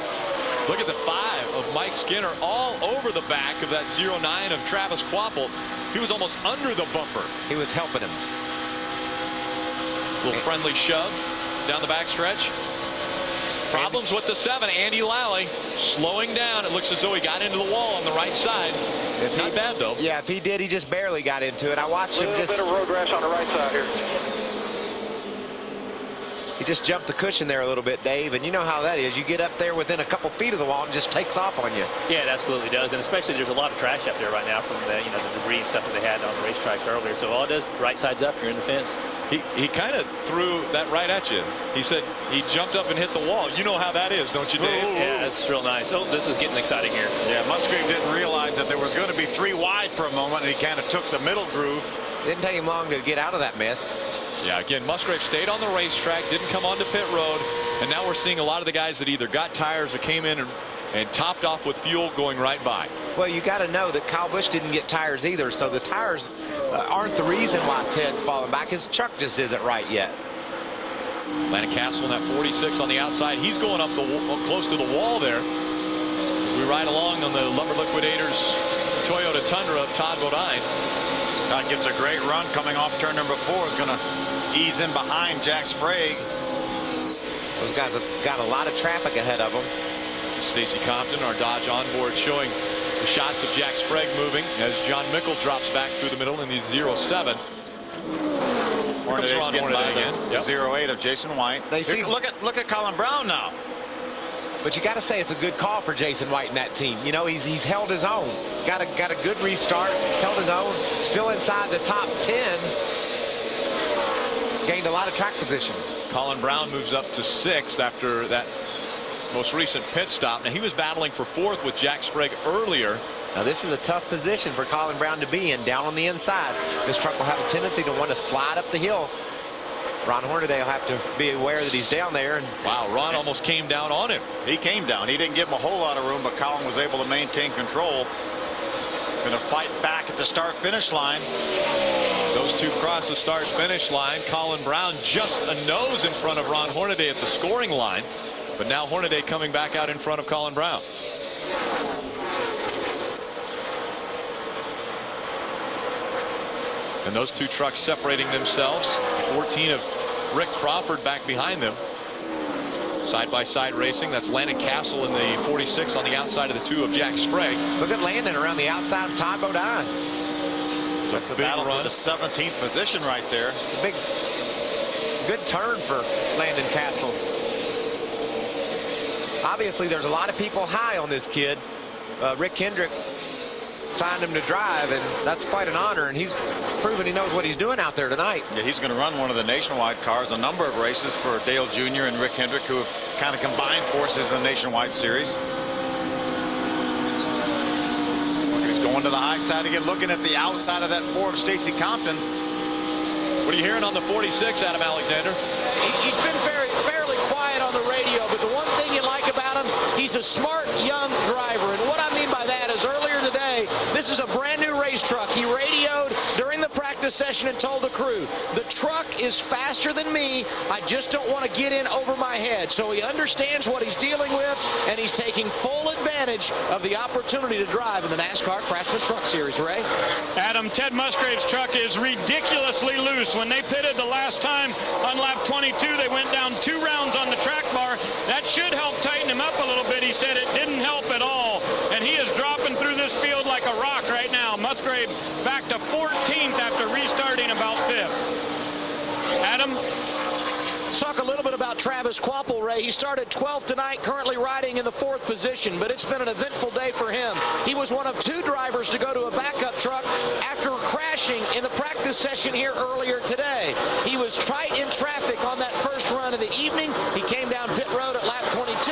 Look at the 5 of Mike Skinner all over the back of that 09 of Travis Quapple. He was almost under the bumper. He was helping him. Little friendly shove down the backstretch. Problems with the 7, Andy Lally, slowing down. It looks as though he got into the wall on the right side. Not bad, though. Yeah, if he did, he just barely got into it. I watched him just. A little bit of road rash on the right side here. He just jumped the cushion there a little bit, Dave, and you know how that is. You get up there within a couple feet of the wall and it just takes off on you. Yeah, it absolutely does, and especially there's a lot of trash up there right now from the the debris and stuff that they had on the racetrack earlier. So all it does, right side's up, you're in the fence. He kind of threw that right at you. He said he jumped up and hit the wall. You know how that is, don't you, Dave? Yeah, that's real nice. Oh, this is getting exciting here. Yeah, Musgrave didn't realize that there was going to be 3 wide for a moment, and he kind of took the middle groove. Didn't take him long to get out of that mess. Yeah, again, Musgrave stayed on the racetrack, didn't come onto pit road, and now we're seeing a lot of the guys that either got tires or came in and topped off with fuel going right by. Well, you got to know that Kyle Busch didn't get tires either, so the tires aren't the reason why Ted's falling back. His truck just isn't right yet. Atlanta Castle in that 46 on the outside. He's going up close to the wall there. We ride along on the Lumber Liquidators Toyota Tundra of Todd Bodine. Todd gets a great run coming off turn number 4. Is going to ease in behind Jack Sprague. Those guys have got a lot of traffic ahead of them. Stacy Compton, our Dodge onboard, showing the shots of Jack Sprague moving as John Mickle drops back through the middle in the 07. Hornaday's getting by again. Yep. 08 of Jason White. They see, look at Colin Brown now. But you got to say it's a good call for Jason White and that team. You know, he's held his own. Got a good restart. Held his own. Still inside the top 10. Gained a lot of track position. Colin Brown moves up to 6th after that most recent pit stop. Now, he was battling for 4th with Jack Sprague earlier. Now, this is a tough position for Colin Brown to be in, down on the inside. This truck will have a tendency to want to slide up the hill. Ron Hornaday will have to be aware that he's down there. And wow, Ron almost came down on him. He came down. He didn't give him a whole lot of room, but Colin was able to maintain control. Going to fight back at the start-finish line. Those two cross the start-finish line. Colin Brown just a nose in front of Ron Hornaday at the scoring line. But now Hornaday coming back out in front of Colin Brown. And those two trucks separating themselves. 14 of Rick Crawford back behind them. Side-by-side racing. That's Landon Castle in the 46 on the outside of the 2 of Jack Sprague. Look at Landon around the outside of Ty Bodine. That's a battle for the 17th position right there. Big, good turn for Landon Castle. Obviously, there's a lot of people high on this kid. Rick Hendrick signed him to drive, and that's quite an honor, and he's proven he knows what he's doing out there tonight. Yeah, he's going to run one of the nationwide cars, a number of races for Dale Jr. and Rick Hendrick, who have kind of combined forces in the nationwide series. He's going to the high side again, looking at the outside of that 4 of Stacy Compton. What are you hearing on the 46, Adam Alexander? He's been fairly quiet on the radio, but the one thing you like about him, he's a smart young driver. And what I mean by that is earlier today, this is a brand new race truck. He radioed during the practice session and told the crew, the truck is faster than me. I just don't want to get in over my head. So he understands what he's dealing with, and he's taking full advantage of the opportunity to drive in the NASCAR Craftsman Truck Series. Ray? Adam, Ted Musgrave's truck is ridiculously loose. When they pitted the last time on lap 22, they went down 2 rounds on the track bar. That should help tighten him up a little bit. He said it didn't help at all, and he is dropping through this field like a rock right now. Musgrave back to 14th after restarting about 5th. Adam? Let's talk a little bit about Travis Quapple, Ray. He started 12th tonight, currently riding in the 4th position, but it's been an eventful day for him. He was one of 2 drivers to go to a backup truck after crashing in the practice session here earlier today. He was tight in traffic on that first run of the evening. He came down pit road at lap 22.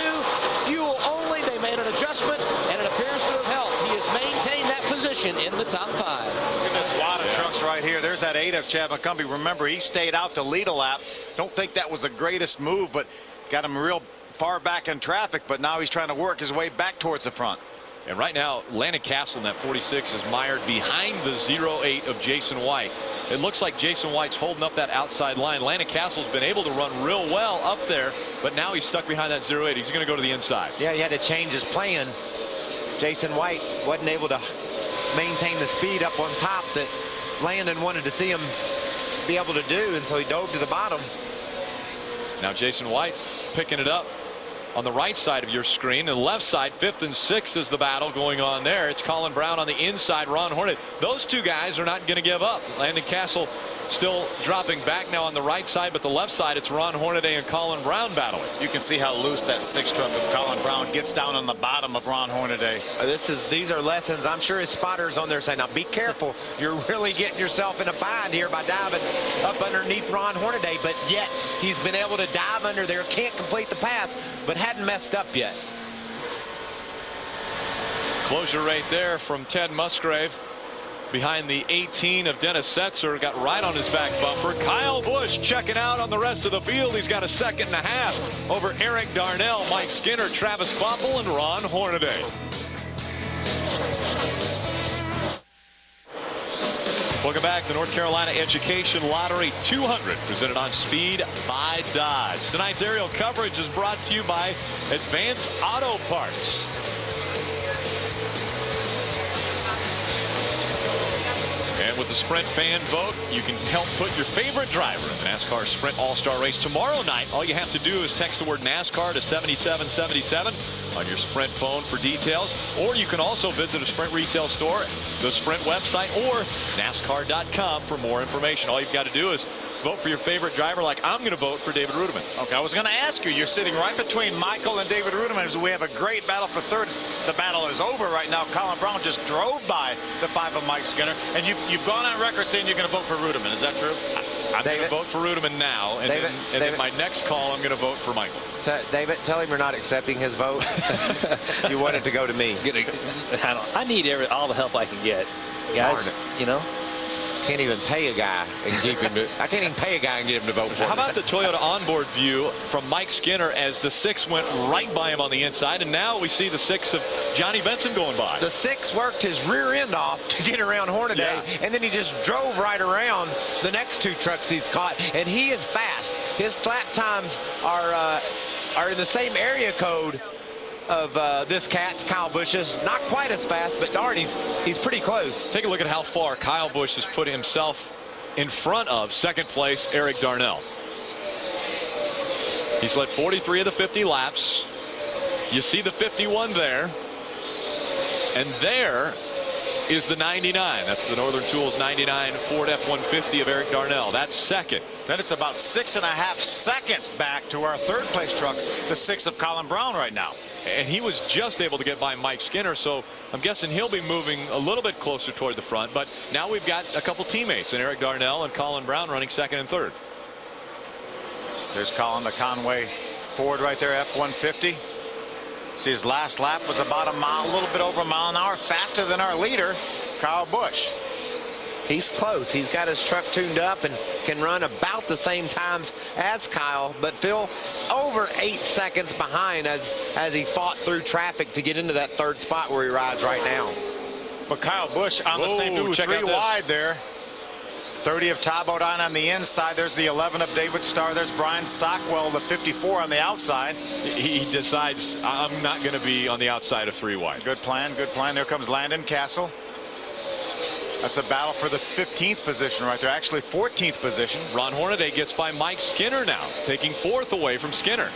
Fuel only. They made an adjustment, and it appears to have helped. He has maintained that position in the top 5. Look at this wad of trucks right here. There's that 8 of Chad McCumbee. Remember, he stayed out to lead a lap. Don't think that was the greatest move, but got him real far back in traffic, but now he's trying to work his way back towards the front. And right now, Landon Castle in that 46 is mired behind the 08 of Jason White. It looks like Jason White's holding up that outside line. Landon Castle's been able to run real well up there, but now he's stuck behind that 08. He's going to go to the inside. Yeah, he had to change his plan. Jason White wasn't able to maintain the speed up on top that Landon wanted to see him be able to do, and so he dove to the bottom. Now Jason White's picking it up on the right side of your screen. And the left side, 5th and 6th is the battle going on there. It's Colin Brown on the inside, Ron Hornet. Those 2 guys are not going to give up. Landon Castle still dropping back now on the right side, but the left side, it's Ron Hornaday and Colin Brown battling. You can see how loose that 6 truck of Colin Brown gets down on the bottom of Ron Hornaday. These are lessons. I'm sure his spotters on there saying, now be careful. You're really getting yourself in a bind here by diving up underneath Ron Hornaday, but yet he's been able to dive under there, can't complete the pass, but hadn't messed up yet. Closure right there from Ted Musgrave. Behind the 18 of Dennis Setzer, got right on his back bumper. Kyle Busch checking out on the rest of the field. He's got a 2.5 seconds over Eric Darnell, Mike Skinner, Travis Quapple, and Ron Hornaday. Welcome back. The North Carolina Education Lottery 200, presented on Speed by Dodge. Tonight's aerial coverage is brought to you by Advanced Auto Parts. And with the Sprint fan vote, you can help put your favorite driver in the NASCAR Sprint All-Star Race tomorrow night. All you have to do is text the word NASCAR to 7777 on your Sprint phone for details. Or you can also visit a Sprint retail store, the Sprint website, or NASCAR.com for more information. All you've got to do is vote for your favorite driver, like I'm going to vote for David Rudiman. Okay, I was going to ask you. You're sitting right between Michael and David Rudiman. We have a great battle for third. The battle is over right now. Colin Brown just drove by the 5 of Mike Skinner, and you've gone on record saying you're going to vote for Rudiman. Is that true? I'm going to vote for Rudiman now, and then my next call, I'm going to vote for Michael. David, tell him you're not accepting his vote. You want it to go to me. I need all the help I can get, guys. You know. Can't even pay a guy and keep him to, I can't even pay a guy and get him to vote for me. How about the Toyota onboard view from Mike Skinner as the 6 went right by him on the inside, and now we see the 6 of Johnny Benson going by. The 6 worked his rear end off to get around Hornaday, and then he just drove right around the next 2 trucks he's caught, and he is fast. His lap times are in the same area code of this cat's, Kyle Busch's. Not quite as fast, but darn, he's pretty close. Take a look at how far Kyle Busch has put himself in front of second place Eric Darnell. He's led 43 of the 50 laps. You see the 51 there. And there is the 99. That's the Northern Tools 99 Ford F-150 of Eric Darnell. That's second. Then it's about 6.5 seconds back to our third place truck, the 6 of Colin Brown right now. And he was just able to get by Mike Skinner, so I'm guessing he'll be moving a little bit closer toward the front. But now we've got a couple teammates in Eric Darnell and Colin Brown running second and third. There's Colin, the Conway Ford right there, F-150. See, his last lap was about a little bit over a mile an hour faster than our leader, Kyle Busch. He's close. He's got his truck tuned up and can run about the same times as Kyle, but Phil over 8 seconds behind as he fought through traffic to get into that third spot where he rides right now. But Kyle Busch on the same, three wide there. 30 of Ty Bodine on the inside. There's the 11 of David Starr. There's Brian Sockwell, the 54 on the outside. He decides, I'm not going to be on the outside of 3 wide. Good plan, good plan. There comes Landon Castle. That's a battle for the 15th position right there. Actually, 14th position. Ron Hornaday gets by Mike Skinner now, taking 4th away from Skinner.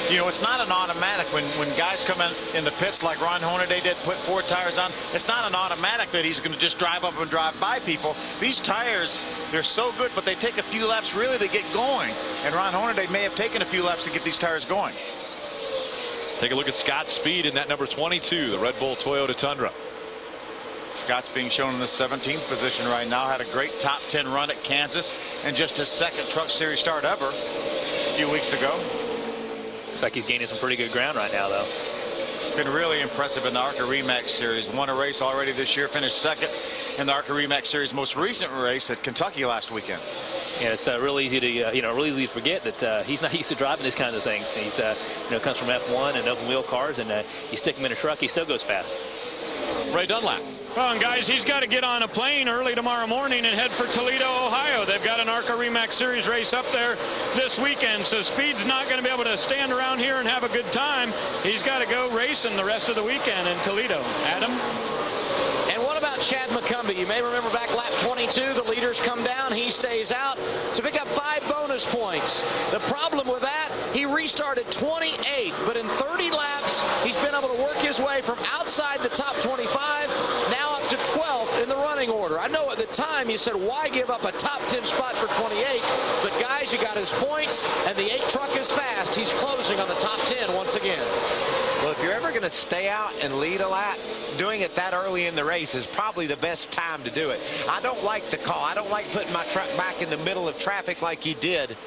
You know, it's not an automatic when guys come in the pits like Ron Hornaday did, put 4 tires on. It's not an automatic that he's going to just drive up and drive by people. These tires, they're so good, but they take a few laps really to get going. And Ron Hornaday may have taken a few laps to get these tires going. Take a look at Scott's speed in that number 22, the Red Bull Toyota Tundra. Scott's being shown in the 17th position right now. Had a great top 10 run at Kansas and just his second Truck Series start ever a few weeks ago. Looks like he's gaining some pretty good ground right now, though. Been really impressive in the ARCA REMAX Series. Won a race already this year. Finished second in the ARCA REMAX Series' most recent race at Kentucky last weekend. Yeah, it's real easy to really easy to forget that he's not used to driving these kinds of things. He's comes from F1 and open wheel cars, and you stick him in a truck, he still goes fast. Ray Dunlap. Well, and guys, he's got to get on a plane early tomorrow morning and head for Toledo, Ohio. They've got an ARCA REMAX Series race up there this weekend, so Speed's not going to be able to stand around here and have a good time. He's got to go racing the rest of the weekend in Toledo. Adam? And what about Chad McCumbee? You may remember back lap 22, the leaders come down, he stays out to pick up 5 bonus points. The problem with that, he restarted 28th, but in 30 laps, he's been able to work his way from outside the top 25, now up to 12th in the running order. I know at the time you said, why give up a top 10 spot for 28? But guys, you got his points, and the 8 truck is fast. He's closing on the top 10 once again. Well, if you're ever going to stay out and lead a lap, doing it that early in the race is probably the best time to do it. I don't like the call. I don't like putting my truck back in the middle of traffic like he did.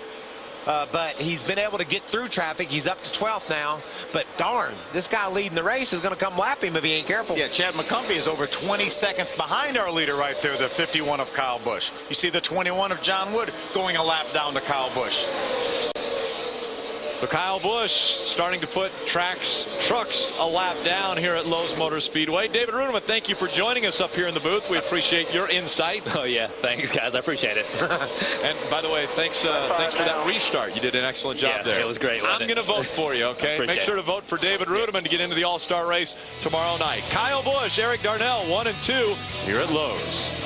But he's been able to get through traffic. He's up to 12th now. But darn, this guy leading the race is going to come lap him if he ain't careful. Yeah, Chad McCumbee is over 20 seconds behind our leader right there, the 51 of Kyle Busch. You see the 21 of John Wood going a lap down to Kyle Busch. So Kyle Busch starting to put trucks a lap down here at Lowe's Motor Speedway. David Ruderman, thank you for joining us up here in the booth. We appreciate your insight. Oh, yeah. Thanks, guys. I appreciate it. And by the way, thanks for that restart. You did an excellent job there. It was great. I'm going to vote for you, okay? Make sure to vote for David Ruderman to get into the All-Star race tomorrow night. Kyle Busch, Eric Darnell, 1 and 2 here at Lowe's.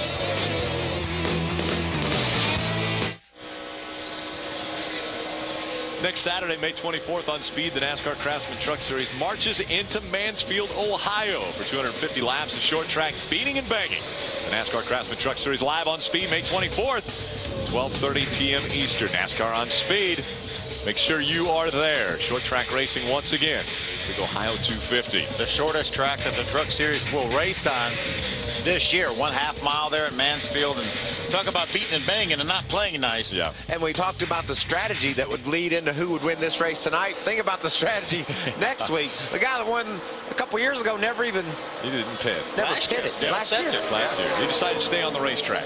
Next Saturday, May 24th on Speed, the NASCAR Craftsman Truck Series marches into Mansfield, Ohio for 250 laps of short track beating and banging. The NASCAR Craftsman Truck Series live on Speed May 24th, 12:30 p.m. Eastern. NASCAR on Speed. Make sure you are there. Short track racing once again. Big Ohio 250. The shortest track that the Truck Series will race on this year. 1/2 mile there at Mansfield. And talk about beating and banging and not playing nice. Yeah. And we talked about the strategy that would lead into who would win this race tonight. Think about the strategy next week. The guy that won a couple years ago he didn't pit. Last year. Last year. He decided to stay on the racetrack.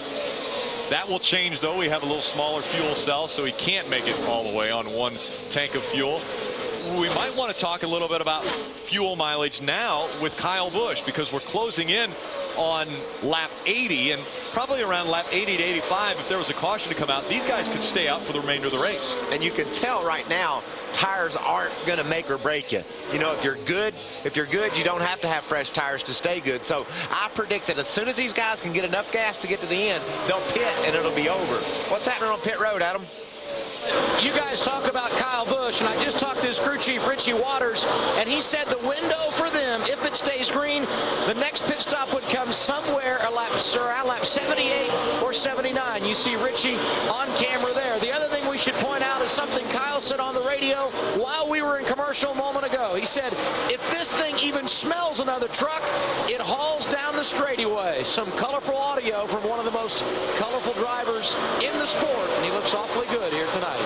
That will change, though. We have a little smaller fuel cell, so he can't make it all the way on 1 tank of fuel. We might want to talk a little bit about fuel mileage now with Kyle Busch, because we're closing in on lap 80, and probably around lap 80 to 85, if there was a caution to come out, these guys could stay out for the remainder of the race. And you can tell right now, tires aren't going to make or break you. You know, if you're good, you don't have to have fresh tires to stay good. So I predict that as soon as these guys can get enough gas to get to the end, they'll pit and it'll be over. What's happening on pit road, Adam? You guys talk about Kyle Busch, and I just talked to his crew chief, Richie Waters, and he said the window for them, if it stays green, the next pit stop would come somewhere around lap 78 or 79. You see Richie on camera there. The other thing we should point out is something Kyle said on the radio while we were in commercial a moment ago. He said, if this thing even smells another truck, it hauls down the straightaway. Some colorful audio from one of the most colorful drivers in the sport, and he looks awfully good here tonight.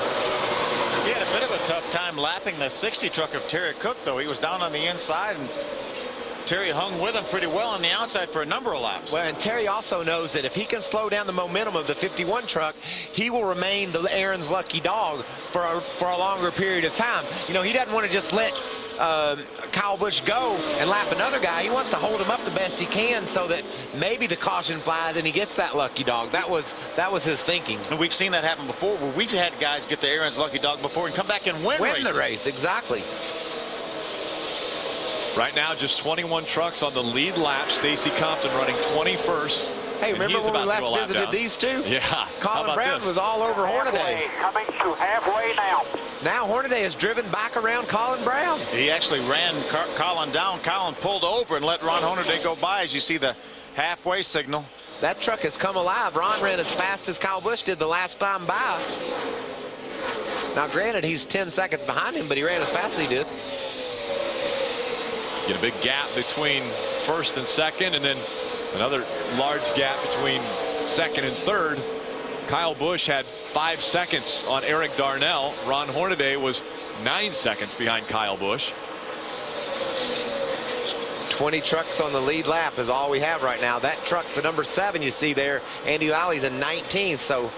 He had a bit of a tough time lapping the 60 truck of Terry Cook, though. He was down on the inside, and Terry hung with him pretty well on the outside for a number of laps. Well, and Terry also knows that if he can slow down the momentum of the 51 truck, he will remain the Aaron's lucky dog for a longer period of time. You know, he doesn't want to just let Kyle Busch go and lap another guy. He wants to hold him up the best he can so that maybe the caution flies and he gets that lucky dog. That was his thinking. And we've seen that happen before, where we've had guys get the Aaron's lucky dog before and come back and win races. the race, exactly. Right now, just 21 trucks on the lead lap. Stacy Compton running 21st. Hey, remember when we last visited these two? Yeah. Colin Brown was all over Hornaday. Coming to halfway now. Now Hornaday has driven back around Colin Brown. He actually ran Colin down. Colin pulled over and let Ron Hornaday go by, as you see the halfway signal. That truck has come alive. Ron ran as fast as Kyle Busch did the last time by. Now, granted, he's 10 seconds behind him, but he ran as fast as he did. Get a big gap between first and second, and then another large gap between second and third. Kyle Busch had 5 seconds on Eric Darnell. Ron Hornaday was 9 seconds behind Kyle Busch. 20 trucks on the lead lap is all we have right now. That truck, the number 7 you see there, Andy Lally,'s in 19th. So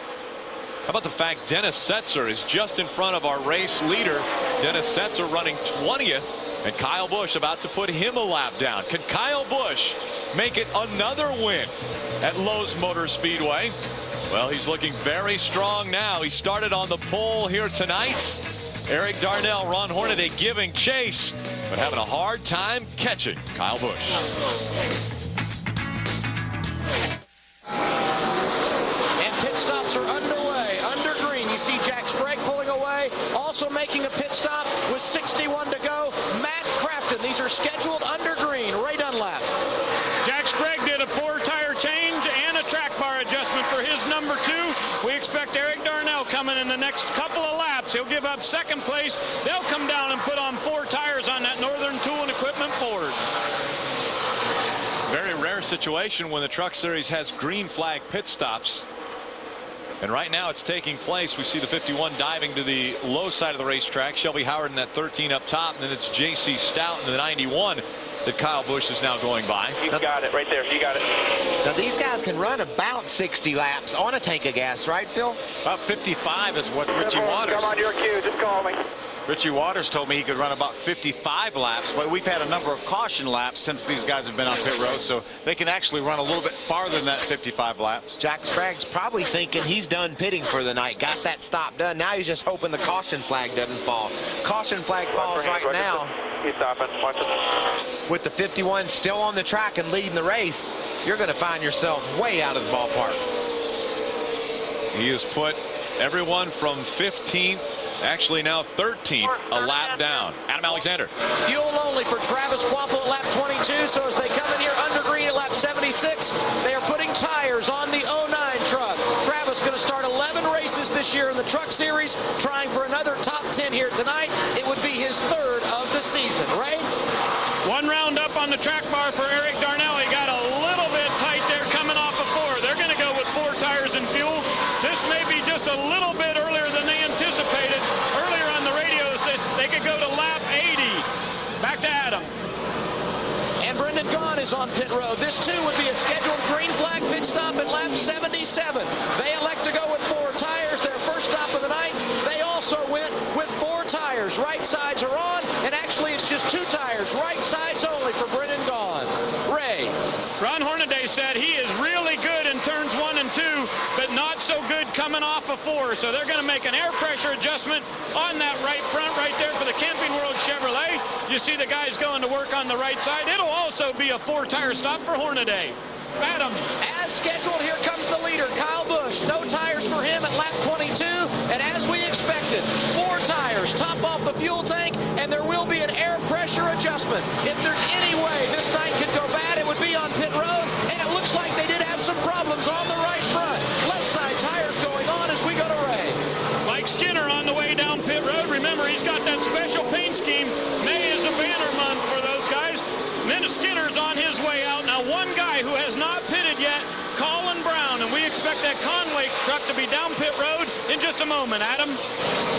how about the fact Dennis Setzer is just in front of our race leader. Dennis Setzer running 20th. And Kyle Busch about to put him a lap down. Can Kyle Busch make it another win at Lowe's Motor Speedway? Well, he's looking very strong now. He started on the pole here tonight. Eric Darnell, Ron Hornaday giving chase, but having a hard time catching Kyle Busch. And pit stops are underway. Under green, you see Jack Sprague pulling away. Also making a pit stop with 61 to go. Matt Craftsman. These are scheduled under green. Ray Dunlap. Jack Sprague did a 4-tire change and a track bar adjustment for his number 2. We expect Eric Darnell coming in the next couple of laps. He'll give up second place. They'll come down and put on 4 tires on that Northern Tool and Equipment Ford. Very rare situation when the Truck Series has green flag pit stops. And right now it's taking place. We see the 51 diving to the low side of the racetrack. Shelby Howard in that 13 up top. And then it's J.C. Stout in the 91 that Kyle Busch is now going by. You got it right there. You got it. now these guys can run about 60 laps on a tank of gas, right, Phil? About 55 is what Richie Waters. Come on your cue. Just call me. Richie Waters told me he could run about 55 laps, but we've had a number of caution laps since these guys have been on pit road, so they can actually run a little bit farther than that 55 laps. Jack Sprague's probably thinking he's done pitting for the night, got that stop done. Now he's just hoping the caution flag doesn't fall. Caution flag falls right now. He's stopping. Watch it. With the 51 still on the track and leading the race, you're going to find yourself way out of the ballpark. He has put everyone from 15th, actually now 13th, a lap down. Adam Alexander. Fuel only for Travis Quapple at lap 22. So as they come in here under green at lap 76, they are putting tires on the 09 truck. Travis going to start 11 races this year in the Truck Series, trying for another top 10 here tonight. It would be his 3rd of the season. Ray? 1 round up on the track bar for Eric Darnell. He got a little bit tight there coming off of 4. They're going to go with 4 tires and fuel. This may be just a little bit earlier than they anticipated. Earlier on the radio it says they could go to lap 80. Back to Adam. And Brendan Gaughan is on pit road. This too would be a scheduled green flag pit stop at lap 77. They elect to go with 4 tires. Their first stop of the night. They also went with 4 tires. Right sides are on, and actually it's just 2 tires. Right sides only for Brendan Gaughan. Ray. Ron Hornaday said he is really good in turns 1 and 2, but not so good coming off of 4. So they're going to make an air pressure adjustment on that right front right there for the Camping World Chevrolet. You see the guys going to work on the right side. It'll also be a 4-tire stop for Hornaday. Adam. As scheduled, here comes the leader, Kyle Busch. No tires for him at lap 22, and as we expected, 4 tires, top off the fuel tank, and there will be an air pressure adjustment. If there's any way this night could go bad, it would be on pit road, and it looks like they did have some problems on the right front. Left side tires going on as we go to Ray. Mike Skinner on the way down pit road. Remember, he's got that special paint scheme. May is a banner month for those guys. Then Skinner's on his way out. Now, one guy who has not pitted yet, Colin Brown, and we expect that Conway truck to be down pit road in just a moment. Adam?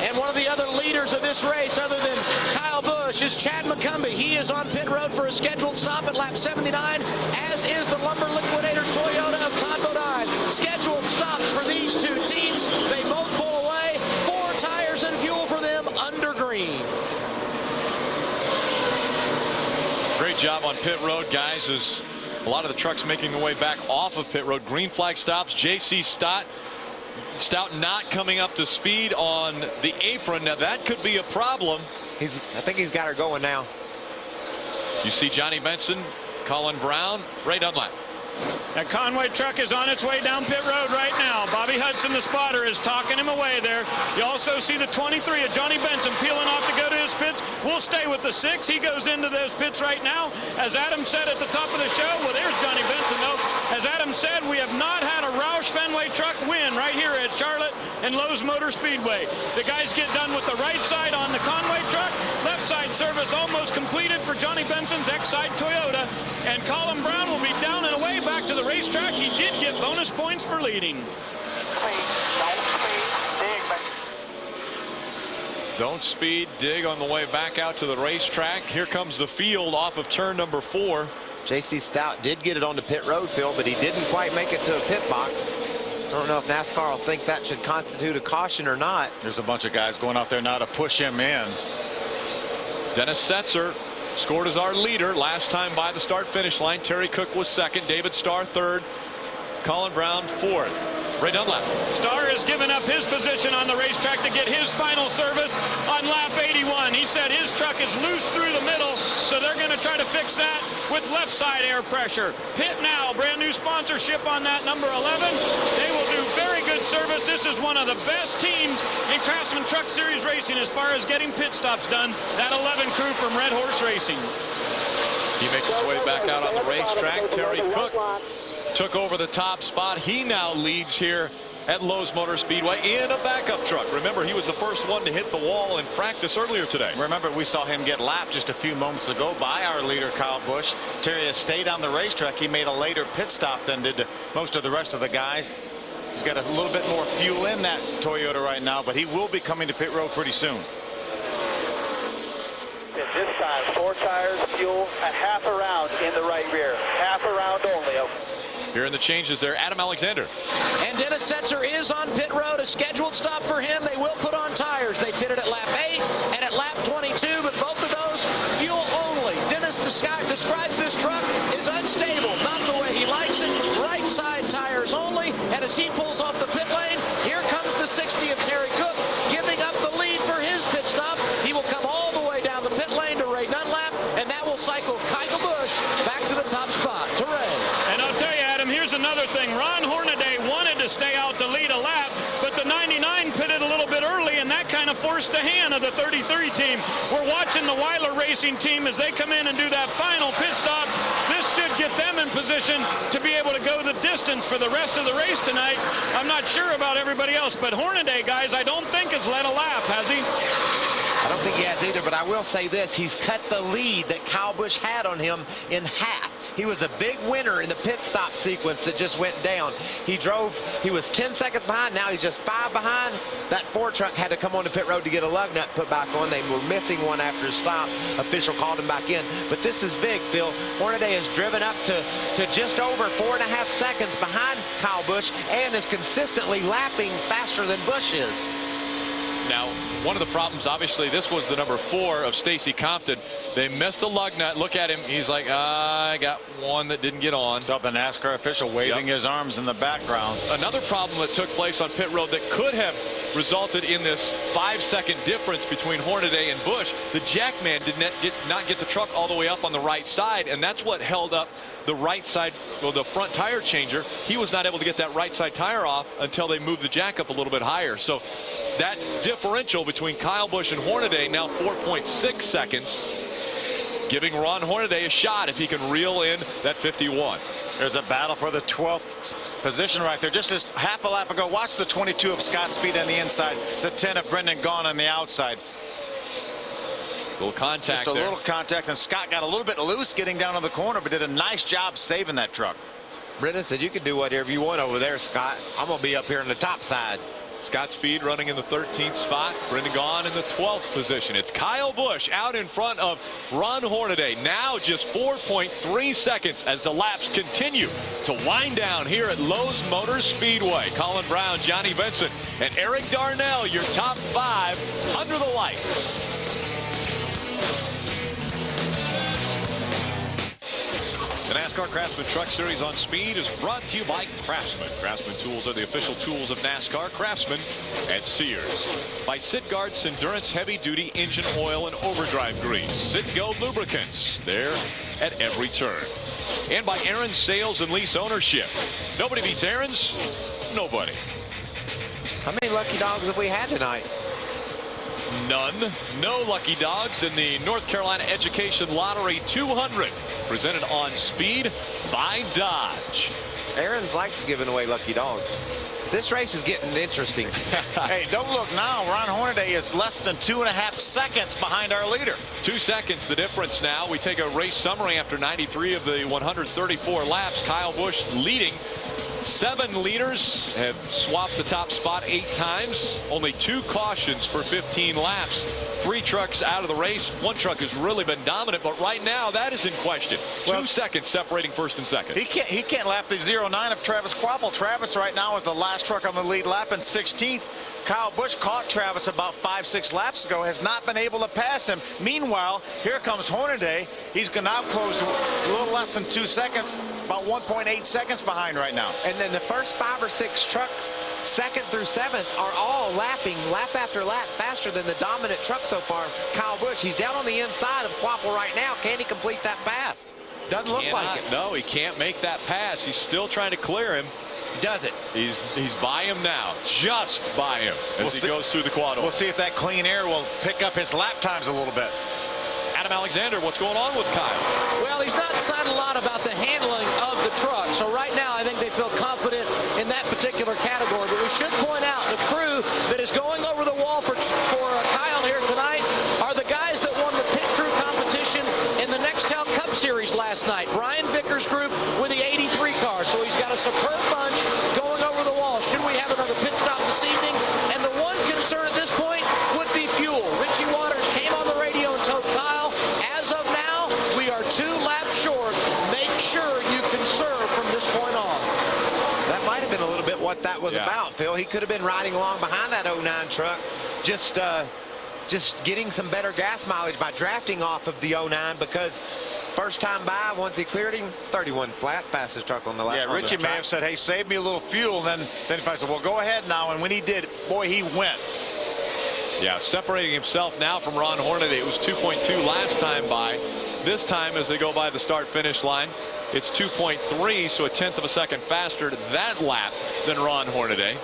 And one of the other leaders of this race, other than Kyle Busch, is Chad McCumbee. He is on pit road for a scheduled stop at lap 79, as is the Lumber Liquidators Toyota of Todd Bodine. Scheduled stops for these 2 teams. They both pull away. 4 tires and fuel for them under green. Great job on pit road, guys, as a lot of the trucks making their way back off of pit road. Green flag stops. J.C. Stout not coming up to speed on the apron. Now, that could be a problem. I think he's got her going now. You see Johnny Benson, Colin Brown, Ray Dunlap. That Conway truck is on its way down pit road right now. Bobby Hudson, the spotter, is talking him away there. You also see the 23 of Johnny Benson peeling off to go to his pits. We'll stay with the 6. He goes into those pits right now. As Adam said at the top of the show, well, there's Johnny Benson, though. As Adam said, we have not had a Roush Fenway truck win right here at Charlotte and Lowe's Motor Speedway. The guys get done with the right side on the Conway truck. Left side service almost completed for Johnny Benson's X-Side Toyota. And Colin Brown will be down and away back to the racetrack. He did get bonus points for leading. Don't speed, dig on the way back out to the racetrack. Here comes the field off of turn number 4. J.C. Stout did get it on the pit road, Phil, but he didn't quite make it to a pit box. I don't know if NASCAR will think that should constitute a caution or not. There's a bunch of guys going out there now to push him in. Dennis Setzer scored as our leader last time by the start-finish line. Terry Cook was 2nd. David Starr 3rd. Colin Brown 4th. Ray Dunlap. Starr has given up his position on the racetrack to get his final service on lap 81. He said his truck is loose through the middle, so they're going to try to fix that with left side air pressure. Pit Now, brand new sponsorship on that number 11. They will do very good service. This is one of the best teams in Craftsman Truck Series racing as far as getting pit stops done. That 11 crew from Red Horse Racing. He makes his way back out on the racetrack. Terry Cook took over the top spot. He now leads here at Lowe's Motor Speedway in a backup truck. Remember, he was the first one to hit the wall in practice earlier today. Remember, we saw him get lapped just a few moments ago by our leader, Kyle Busch. Terry has stayed on the racetrack. He made a later pit stop than did most of the rest of the guys. He's got a little bit more fuel in that Toyota right now, but he will be coming to pit road pretty soon. At this time, 4 tires, fuel, a half a round in the right rear. Half a round only. Here in the changes there, Adam Alexander. And Dennis Setzer is on pit road. A scheduled stop for him. They will put on tires. They pitted at lap 8 and at lap 22, but both of those fuel only. Dennis describes this truck as unstable, not the way he likes it. Right side tires only. And as he pulls off the pit lane, here comes the 60 of Terry Cook, giving up the lead for his pit stop. He will come all the way down the pit lane to Ray Dunlap, and that will cycle Kyle Busch back to the top spot to Ray. And I'll tell you, Adam, here's another thing. Ron Hornaday wanted to stay out to lead a lap, but the 99 pitted a little bit early, and that kind of forced the hand of the 33 team. We're watching the Weiler Racing team as they come in and do that final pit stop. This should get them in position to be able to go the distance for the rest of the race tonight. I'm not sure about everybody else, but Hornaday, guys, I don't think has led a lap, has he? I don't think he has either, but I will say this. He's cut the lead that Kyle Busch had on him in half. He was a big winner in the pit stop sequence that just went down. He was 10 seconds behind. Now he's just 5 behind. That Ford truck had to come on the pit road to get a lug nut put back on. They were missing one after the stop. Official called him back in. But this is big, Phil. Hornaday has driven up to just over 4.5 seconds behind Kyle Busch and is consistently lapping faster than Busch is. Now, one of the problems, obviously, this was the number 4 of Stacy Compton. They missed a lug nut. Look at him. He's like, I got one that didn't get on. Saw the NASCAR official waving his arms in the background. Another problem that took place on pit road that could have resulted in this 5-second difference between Hornaday and Busch. The Jackman did not get the truck all the way up on the right side, and that's what held up the right side, well, the front tire changer. He was not able to get that right side tire off until they moved the jack up a little bit higher. So that differential between Kyle Busch and Hornaday now 4.6 seconds, giving Ron Hornaday a shot if he can reel in that 51. There's a battle for the 12th position right there. Just as half a lap ago, watch the 22 of Scott Speed on the inside, the 10 of Brendan Gaughan on the outside. Little contact Just a there. little contact, and Scott got a little bit loose getting down to the corner, but did a nice job saving that truck. Brendan said, you can do whatever you want over there, Scott. I'm going to be up here on the top side. Scott Speed running in the 13th spot. Brendan Gaughan in the 12th position. It's Kyle Busch out in front of Ron Hornaday. Now just 4.3 seconds as the laps continue to wind down here at Lowe's Motor Speedway. Colin Brown, Johnny Benson, and Eric Darnell, your top 5 under the lights. The NASCAR Craftsman Truck Series on Speed is brought to you by Craftsman. Craftsman tools are the official tools of NASCAR. Craftsman at Sears. By Sidgard's Endurance Heavy Duty Engine Oil and Overdrive Grease. Sidgo Lubricants. There at every turn. And by Aaron's Sales and Lease Ownership. Nobody beats Aaron's. Nobody. How many lucky dogs have we had tonight? None. No lucky dogs in the North Carolina Education Lottery 200. Presented on Speed by Dodge. Aaron's likes giving away lucky dogs. This race is getting interesting. Hey, don't look now. Ron Hornaday is less than 2.5 seconds behind our leader. 2 seconds the difference now. We take a race summary after 93 of the 134 laps. Kyle Busch leading. 7 leaders have swapped the top spot 8 times. Only 2 cautions for 15 laps. 3 trucks out of the race. 1 truck has really been dominant, but right now that is in question. 2 seconds separating first and second. He can't lap the 09 of Travis Kvapil. Travis right now is the last truck on the lead lap in 16th. Kyle Busch caught Travis about 5-6 laps ago, has not been able to pass him. Meanwhile, here comes Hornaday. He's going to now close a little less than 2 seconds, about 1.8 seconds behind right now. And then the first 5 or 6 trucks, 2nd through 7th, are all lapping lap after lap faster than the dominant truck so far, Kyle Busch. He's down on the inside of Kvapil right now. Can he complete that pass? Doesn't look like it. No, he can't make that pass. He's still trying to clear him. Does it? He's by him now, just by him as he goes through the quad. We'll see if that clean air will pick up his lap times a little bit. Adam Alexander, what's going on with Kyle? Well, he's not decided a lot about the handling of the truck. So right now, I think they feel confident in that particular category. But we should point out the crew that is going over the wall for Kyle here tonight are the guys that won the pit crew competition in the Nextel Cup Series last night. Brian Vickers' group with the 83 car. So he's got a superb bunch going over the wall. Should we have another pit stop this evening? And the one concern at this point would be fuel. Richie Waters came on the radio and told Kyle, as of now, we are 2 laps short. Make sure you conserve from this point on. That might have been a little bit what that was about, Phil. He could have been riding along behind that 09 truck, just getting some better gas mileage by drafting off of the 09, because first time by, once he cleared him, 31 flat, fastest truck on the lap. Yeah, Richie may have said, hey, save me a little fuel. Then if I said, well, go ahead now. And when he did, boy, he went. Yeah, separating himself now from Ron Hornaday. It was 2.2 last time by. This time, as they go by the start-finish line, it's 2.3, so 1/10 of a second faster to that lap than Ron Hornaday.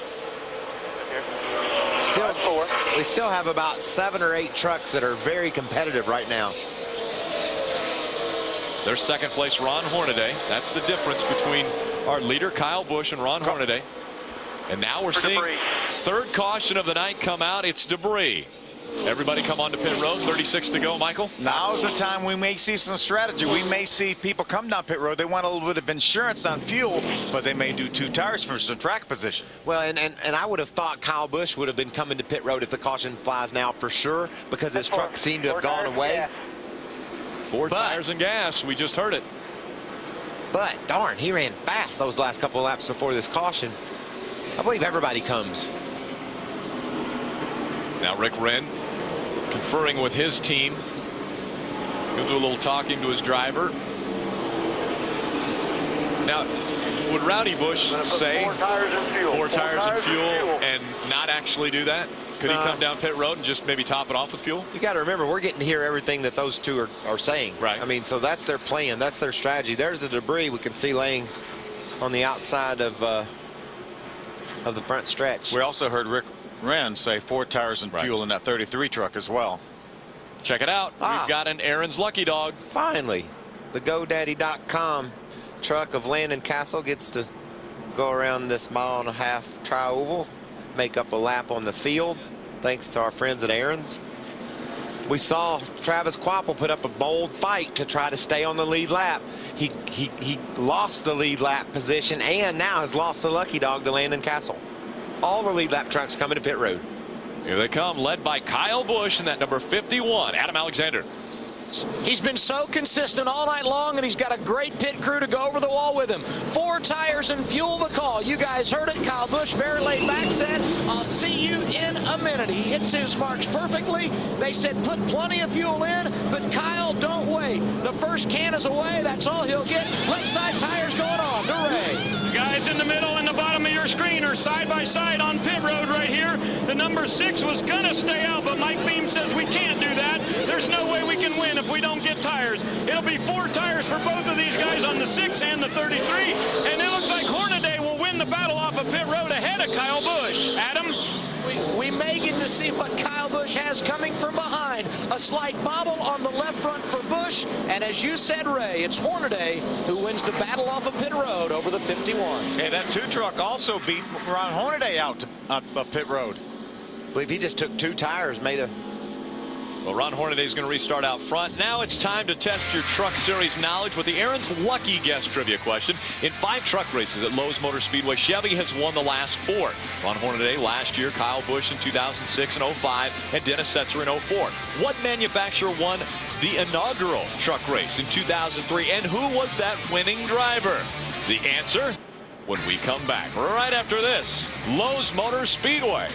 We still have about 7 or 8 trucks that are very competitive right now. There's second place Ron Hornaday. That's the difference between our leader Kyle Busch and Ron Hornaday. And now we're seeing third caution of the night come out. It's debris. Everybody come onto pit road. 36 to go, Michael. Now's the time we may see some strategy. We may see people come down pit road. They want a little bit of insurance on fuel, but they may do 2 tires for some track position. Well, and I would have thought Kyle Busch would have been coming to pit road if the caution flies now for sure, because his truck seemed to have gone away. 4 tires and gas. We just heard it. But darn, he ran fast those last couple of laps before this caution. I believe everybody comes. Now Rick Wren conferring with his team. He'll do a little talking to his driver. Now, would Rowdy Bush say 4 tires and fuel, 4 tires and fuel and not actually do that? Could he come down pit road and just maybe top it off with fuel? You got to remember, we're getting to hear everything that those two are saying. Right. I mean, so that's their plan. That's their strategy. There's the debris we can see laying on the outside of the front stretch. We also heard Rick Wren say 4 tires and fuel in that 33 truck as well. Check it out. We've got an Aaron's Lucky Dog. Finally, the GoDaddy.com truck of Landon Castle gets to go around this 1.5 mile tri-oval, make up a lap on the field, thanks to our friends at Aaron's. We saw Travis Kvapil put up a bold fight to try to stay on the lead lap. He lost the lead lap position and now has lost the Lucky Dog to Landon Castle. All the lead lap trucks coming to pit road. Here they come, led by Kyle Busch in that number 51, Adam Alexander. He's been so consistent all night long, and he's got a great pit crew to go over the wall with him. 4 tires and fuel the call. You guys heard it. Kyle Busch, very laid back, said, I'll see you in a minute. He hits his marks perfectly. They said put plenty of fuel in, but Kyle, don't wait. The first can is away. That's all he'll get. Left side tires going on to Ray. Guys in the middle and the bottom of your screen are side by side on pit road right here. The number 6 was going to stay out, but Mike Beam says we can't do that. There's no way we can win if we don't get tires. It'll be 4 tires for both of these guys on the 6 and the 33. And it looks like Hornaday will win the battle off of pit road ahead of Kyle Busch. Adam? We may get to see what Kyle Busch has coming from behind. A slight bobble on the left front for Busch. And as you said, Ray, it's Hornaday who wins the battle off of pit road over the 51. Hey, that 2 truck also beat Ron Hornaday out of pit road. I believe he just took 2 tires, made a... Well, Ron Hornaday is going to restart out front. Now it's time to test your Truck Series knowledge with the Aaron's Lucky Guess trivia question. In 5 truck races at Lowe's Motor Speedway, Chevy has won the last 4. Ron Hornaday last year, Kyle Busch in 2006 and 05, and Dennis Setzer in 04. What manufacturer won the inaugural truck race in 2003, and who was that winning driver? The answer when we come back right after this. Lowe's Motor Speedway.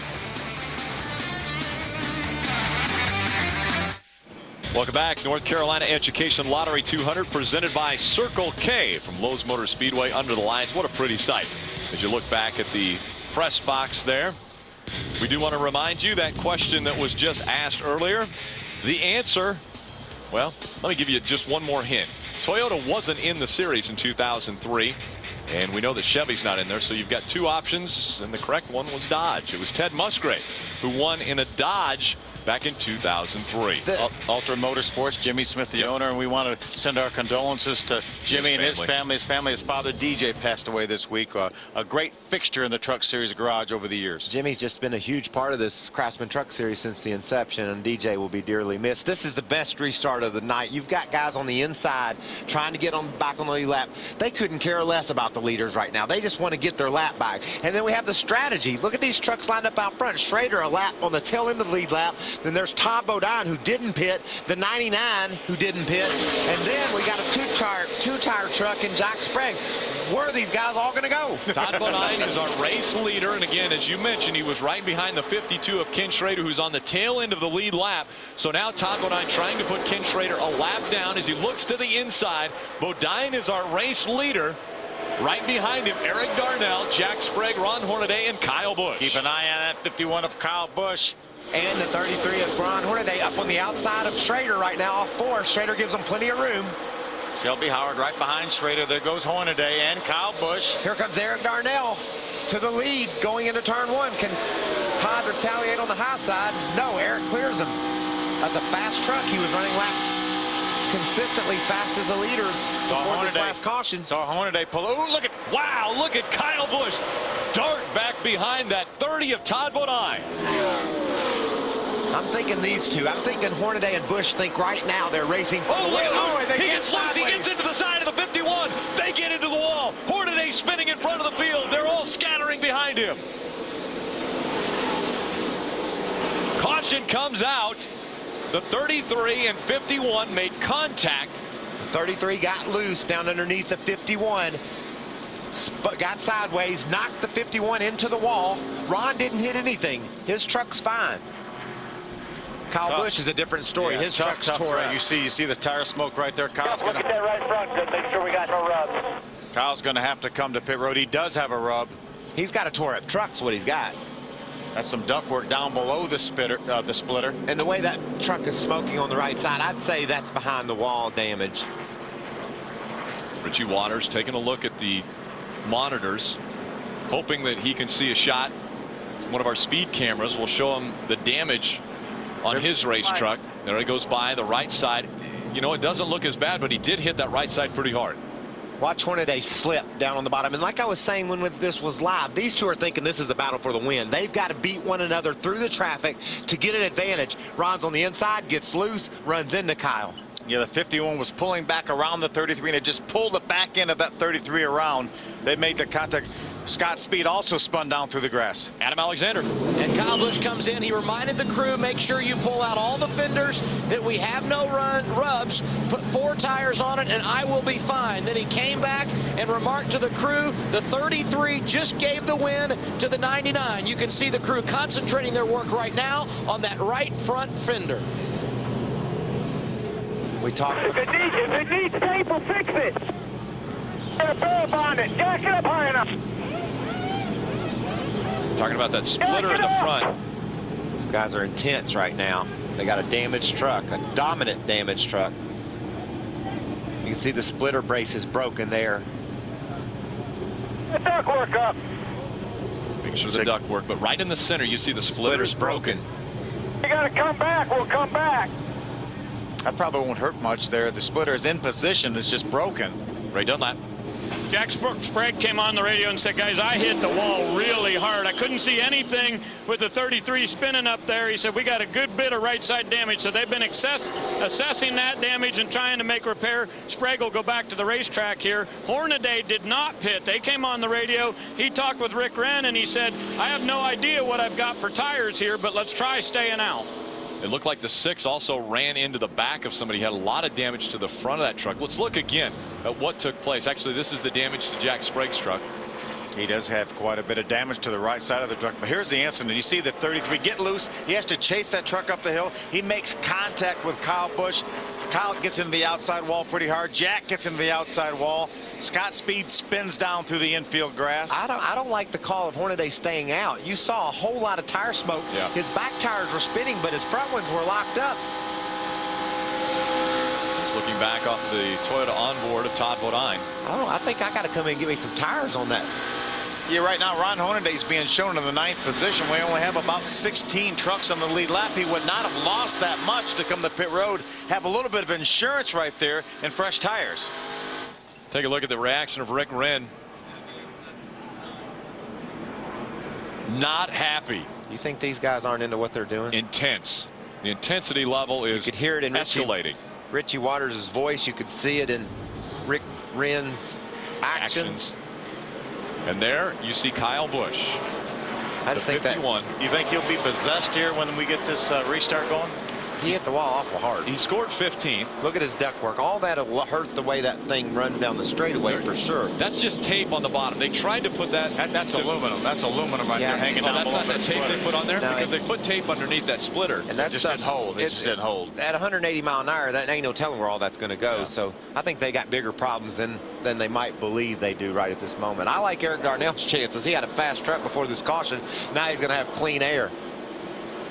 Welcome back. North Carolina Education Lottery 200 presented by Circle K from Lowe's Motor Speedway under the lights. What a pretty sight as you look back at the press box there. We do want to remind you that question that was just asked earlier. The answer, well, let me give you just one more hint. Toyota wasn't in the series in 2003. And we know that Chevy's not in there, so you've got 2 options, and the correct one was Dodge. It was Ted Musgrave who won in a Dodge back in 2003. Ultra Motorsports, Jimmy Smith, the owner, and we want to send our condolences to Jimmy and his family. His father, DJ, passed away this week. A great fixture in the Truck Series garage over the years. Jimmy's just been a huge part of this Craftsman Truck Series since the inception, and DJ will be dearly missed. This is the best restart of the night. You've got guys on the inside trying to get back on the lead lap. They couldn't care less about the leaders right now. They just want to get their lap back. And then we have the strategy. Look at these trucks lined up out front. Schrader a lap on the tail end of the lead lap. Then there's Todd Bodine who didn't pit, the 99 who didn't pit, and then we got a two-tire truck in Jack Sprague. Where are these guys all going to go? Todd Bodine is our race leader, and again, as you mentioned, he was right behind the 52 of Ken Schrader, who's on the tail end of the lead lap. So now Todd Bodine trying to put Ken Schrader a lap down as he looks to the inside. Bodine is our race leader. Right behind him, Eric Darnell, Jack Sprague, Ron Hornaday, and Kyle Busch. Keep an eye on that 51 of Kyle Busch. And the 33 of Ron Hornaday up on the outside of Schrader right now off 4. Schrader gives them plenty of room. Shelby Howard right behind Schrader. There goes Hornaday and Kyle Busch. Here comes Eric Darnell to the lead going into turn 1. Can Todd retaliate on the high side? No, Eric clears him. That's a fast truck. He was running laps consistently fast as the leaders before this last caution. Saw Hornaday pull. Oh, look at Kyle Busch dart back behind that 30 of Todd Bodine. I'm thinking these two. I'm thinking Hornaday and Busch think right now they're racing. He gets loose. He gets into the side of the 51. They get into the wall. Hornaday spinning in front of the field. They're all scattering behind him. Caution comes out. The 33 and 51 made contact. The 33 got loose down underneath the 51. Got sideways, knocked the 51 into the wall. Ron didn't hit anything. His truck's fine. Kyle Tough. Busch is a different story. Yeah, His truck's tough. tore Right. up. You see the tire smoke right there. Look at that right front. Just make sure we got no rubs. Kyle's going to have to come to pit road. He does have a rub. He's got a tore up truck's what he's got. That's some ductwork down below the splitter. And the way that truck is smoking on the right side, I'd say that's behind the wall damage. Richie Waters taking a look at the monitors, hoping that he can see a shot. One of our speed cameras will show him the damage on his race truck. There he goes by the right side. You know, it doesn't look as bad, but he did hit that right side pretty hard. Watch Hornaday slip down on the bottom. And like I was saying when this was live, these two are thinking this is the battle for the win. They've got to beat one another through the traffic to get an advantage. Ron's on the inside, gets loose, runs into Kyle. Yeah, the 51 was pulling back around the 33, and it just pulled the back end of that 33 around. They made the contact. Scott Speed also spun down through the grass. Adam Alexander. And Kyle Busch comes in. He reminded the crew, make sure you pull out all the fenders, that we have no rubs, put 4 tires on it, and I will be fine. Then he came back and remarked to the crew, the 33 just gave the win to the 99. You can see the crew concentrating their work right now on that right front fender. We talked. If it needs tape, we'll fix it. Get a barrel on it. Jack it up high enough. Talking about that splitter in the front. These guys are intense right now. They got a damaged truck, a dominant damaged truck. You can see the splitter brace is broken there. Get duct work up. Make sure the duct work, but right in the center you see the splitter's broken. You got to come back. We'll come back. That probably won't hurt much there. The splitter is in position. It's just broken. Ray Dunlap. Jack Sprague came on the radio and said, guys, I hit the wall really hard. I couldn't see anything with the 33 spinning up there. He said, we got a good bit of right side damage. So they've been assessing that damage and trying to make repair. Sprague will go back to the racetrack here. Hornaday did not pit. They came on the radio. He talked with Rick Wren and he said, I have no idea what I've got for tires here, but let's try staying out. It looked like the 6 also ran into the back of somebody. He had a lot of damage to the front of that truck. Let's look again at what took place. Actually, this is the damage to Jack Sprague's truck. He does have quite a bit of damage to the right side of the truck. But here's the incident. You see the 33 get loose. He has to chase that truck up the hill. He makes contact with Kyle Busch. Kyle gets into the outside wall pretty hard. Jack gets into the outside wall. Scott Speed spins down through the infield grass. I don't like the call of Hornaday staying out. You saw a whole lot of tire smoke. Yeah. His back tires were spinning, but his front ones were locked up. Looking back off the Toyota onboard of Todd Bodine. I think I got to come in and give me some tires on that. Yeah, right now Ron Hornaday's being shown in the 9th position. We only have about 16 trucks on the lead lap. He would not have lost that much to come to pit road. Have a little bit of insurance right there and fresh tires. Take a look at the reaction of Rick Wren. Not happy. You think these guys aren't into what they're doing? Intense. The intensity level is You could hear it in escalating. Richie Waters' voice. You could see it in Rick Wren's actions. And there you see Kyle Busch. I just think that 51. You think he'll be possessed here when we get this restart going? he hit the wall awful hard. He scored 15. Look at his duct work. All that'll hurt the way that thing runs down the straightaway for sure. That's just tape on the bottom. They tried to put that. That's aluminum. That's aluminum right there hanging down that's below not that the tape splitter. they put on there? No, because they put tape underneath that splitter. And that just didn't hold. It just didn't hold. At 180 mile an hour, that ain't no telling where all that's going to go. Yeah. So I think they got bigger problems than they might believe they do right at this moment. I like Eric Darnell's chances. He had a fast truck before this caution. Now he's going to have clean air.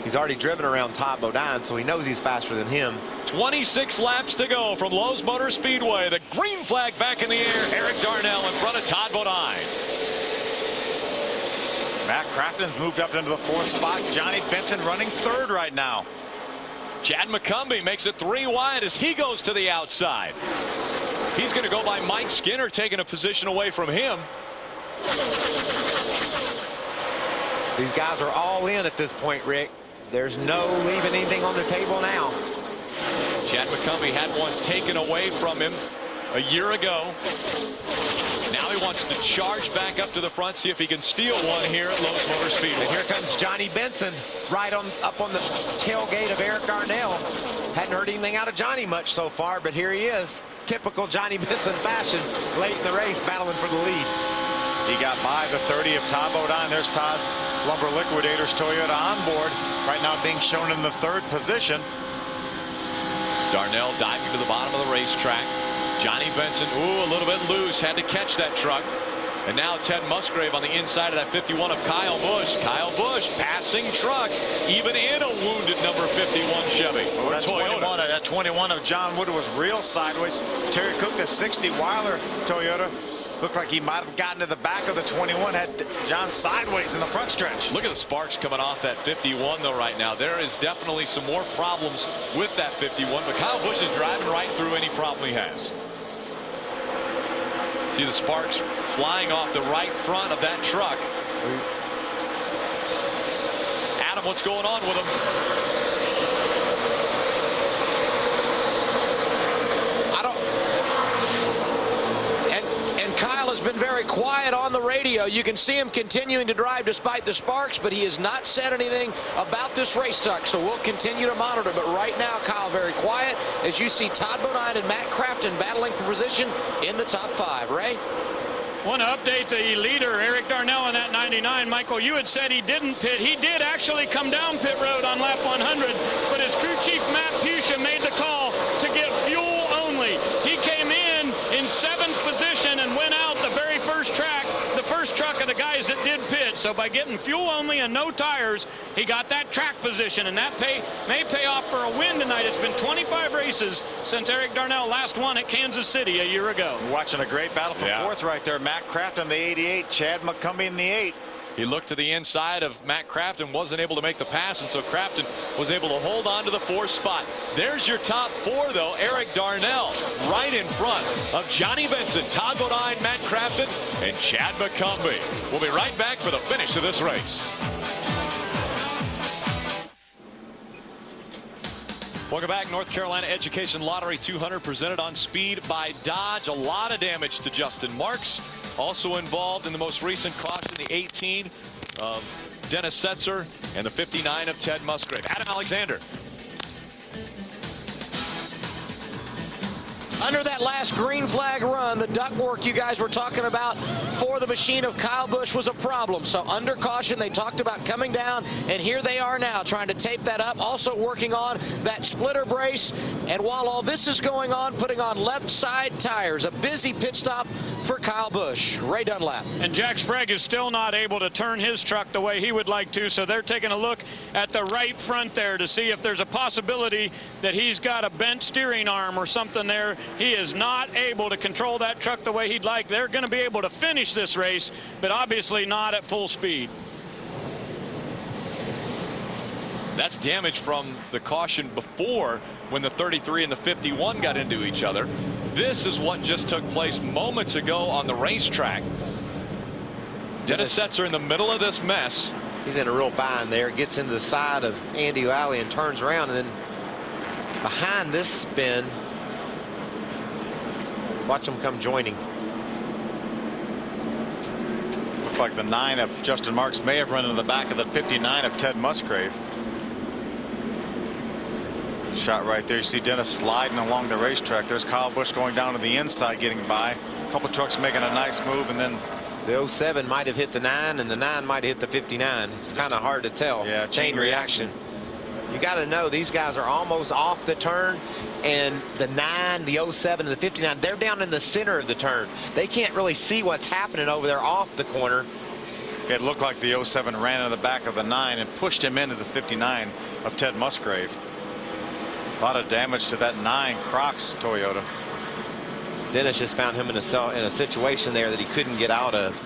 He's already driven around Todd Bodine, so he knows he's faster than him. 26 laps to go from Lowe's Motor Speedway. The green flag back in the air. Eric Darnell in front of Todd Bodine. Matt Crafton's moved up into the 4th spot. Johnny Benson running 3rd right now. Chad McCumbee makes it 3 wide as he goes to the outside. He's going to go by Mike Skinner, taking a position away from him. These guys are all in at this point, Rick. There's no leaving anything on the table now. Chad McCumbee had one taken away from him a year ago. Now he wants to charge back up to the front, see if he can steal one here at Lowe's Motor Speedway. And here comes Johnny Benson right up on the tailgate of Eric Darnell. Hadn't heard anything out of Johnny much so far, but here he is. Typical Johnny Benson fashion, late in the race, battling for the lead. He got by the 30 of Todd Bodine. There's Todd's Lumber Liquidators Toyota on board. Right now being shown in the 3rd position. Darnell diving to the bottom of the racetrack. Johnny Benson, a little bit loose, had to catch that truck. And now Ted Musgrave on the inside of that 51 of Kyle Busch. Kyle Busch passing trucks, even in a wounded number 51 Chevy. Or Toyota. That 21 of John Wood was real sideways. Terry Cook, the 60 Weiler Toyota, looked like he might have gotten to the back of the 21, had John sideways in the front stretch. Look at the sparks coming off that 51 though right now. There is definitely some more problems with that 51, but Kyle Busch is driving right through any problem he has. See the sparks flying off the right front of that truck. Adam, what's going on with him? Kyle has been very quiet on the radio. You can see him continuing to drive despite the sparks, but he has not said anything about this race truck, so we'll continue to monitor. But right now, Kyle very quiet as you see Todd Bodine and Matt Craftsman battling for position in the top 5. Ray? Want to update the leader, Eric Darnell, in that 99. Michael, you had said he didn't pit. He did actually come down pit road on lap 100, but his crew chief, Matt Pusha, made the call to get fuel only. He came in 7th position and went out the very first track, the first truck of the guys that did pit. So by getting fuel only and no tires, he got that track position, and that may pay off for a win tonight. It's been 25 races since Eric Darnell last won at Kansas City a year ago. We're watching a great battle for 4th right there. Matt Crafton in the 88, Chad McCumbee in the 8. He looked to the inside of Matt Crafton, wasn't able to make the pass, and so Crafton was able to hold on to the 4th spot. There's your top 4, though. Eric Darnell right in front of Johnny Benson, Todd Bodine, Matt Crafton, and Chad McCumbee. We'll be right back for the finish of this race. Welcome back. North Carolina Education Lottery 200 presented on Speed by Dodge. A lot of damage to Justin Marks. Also involved in the most recent caution, the 18 of Dennis Setzer and the 59 of Ted Musgrave. Adam Alexander. Under that last green flag run, the ductwork you guys were talking about for the machine of Kyle Busch was a problem. So under caution, they talked about coming down, and here they are now trying to tape that up, also working on that splitter brace. And while all this is going on, putting on left side tires. A busy pit stop for Kyle Busch. Ray Dunlap. And Jack Sprague is still not able to turn his truck the way he would like to, so they're taking a look at the right front there to see if there's a possibility that he's got a bent steering arm or something there. He is not able to control that truck the way he'd like. They're going to be able to finish this race, but obviously not at full speed. That's damage from the caution before when the 33 and the 51 got into each other. This is what just took place moments ago on the racetrack. Dennis Setzer in the middle of this mess. He's in a real bind there. Gets into the side of Andy Lally and turns around, and then behind this spin, watch him come joining. Looked like the 9 of Justin Marks may have run into the back of the 59 of Ted Musgrave. Shot right there. You see Dennis sliding along the racetrack. There's Kyle Busch going down to the inside, getting by. A couple trucks making a nice move, and then the 07 might have hit the 9, and the 9 might have hit the 59. It's kind of hard to tell. Yeah, chain reaction. You got to know these guys are almost off the turn, and the 9, the 07, and the 59, they're down in the center of the turn. They can't really see what's happening over there off the corner. It looked like the 07 ran into the back of the 9 and pushed him into the 59 of Ted Musgrave. A lot of damage to that 9 Crocs Toyota. Dennis just found him in a situation there that he couldn't get out of.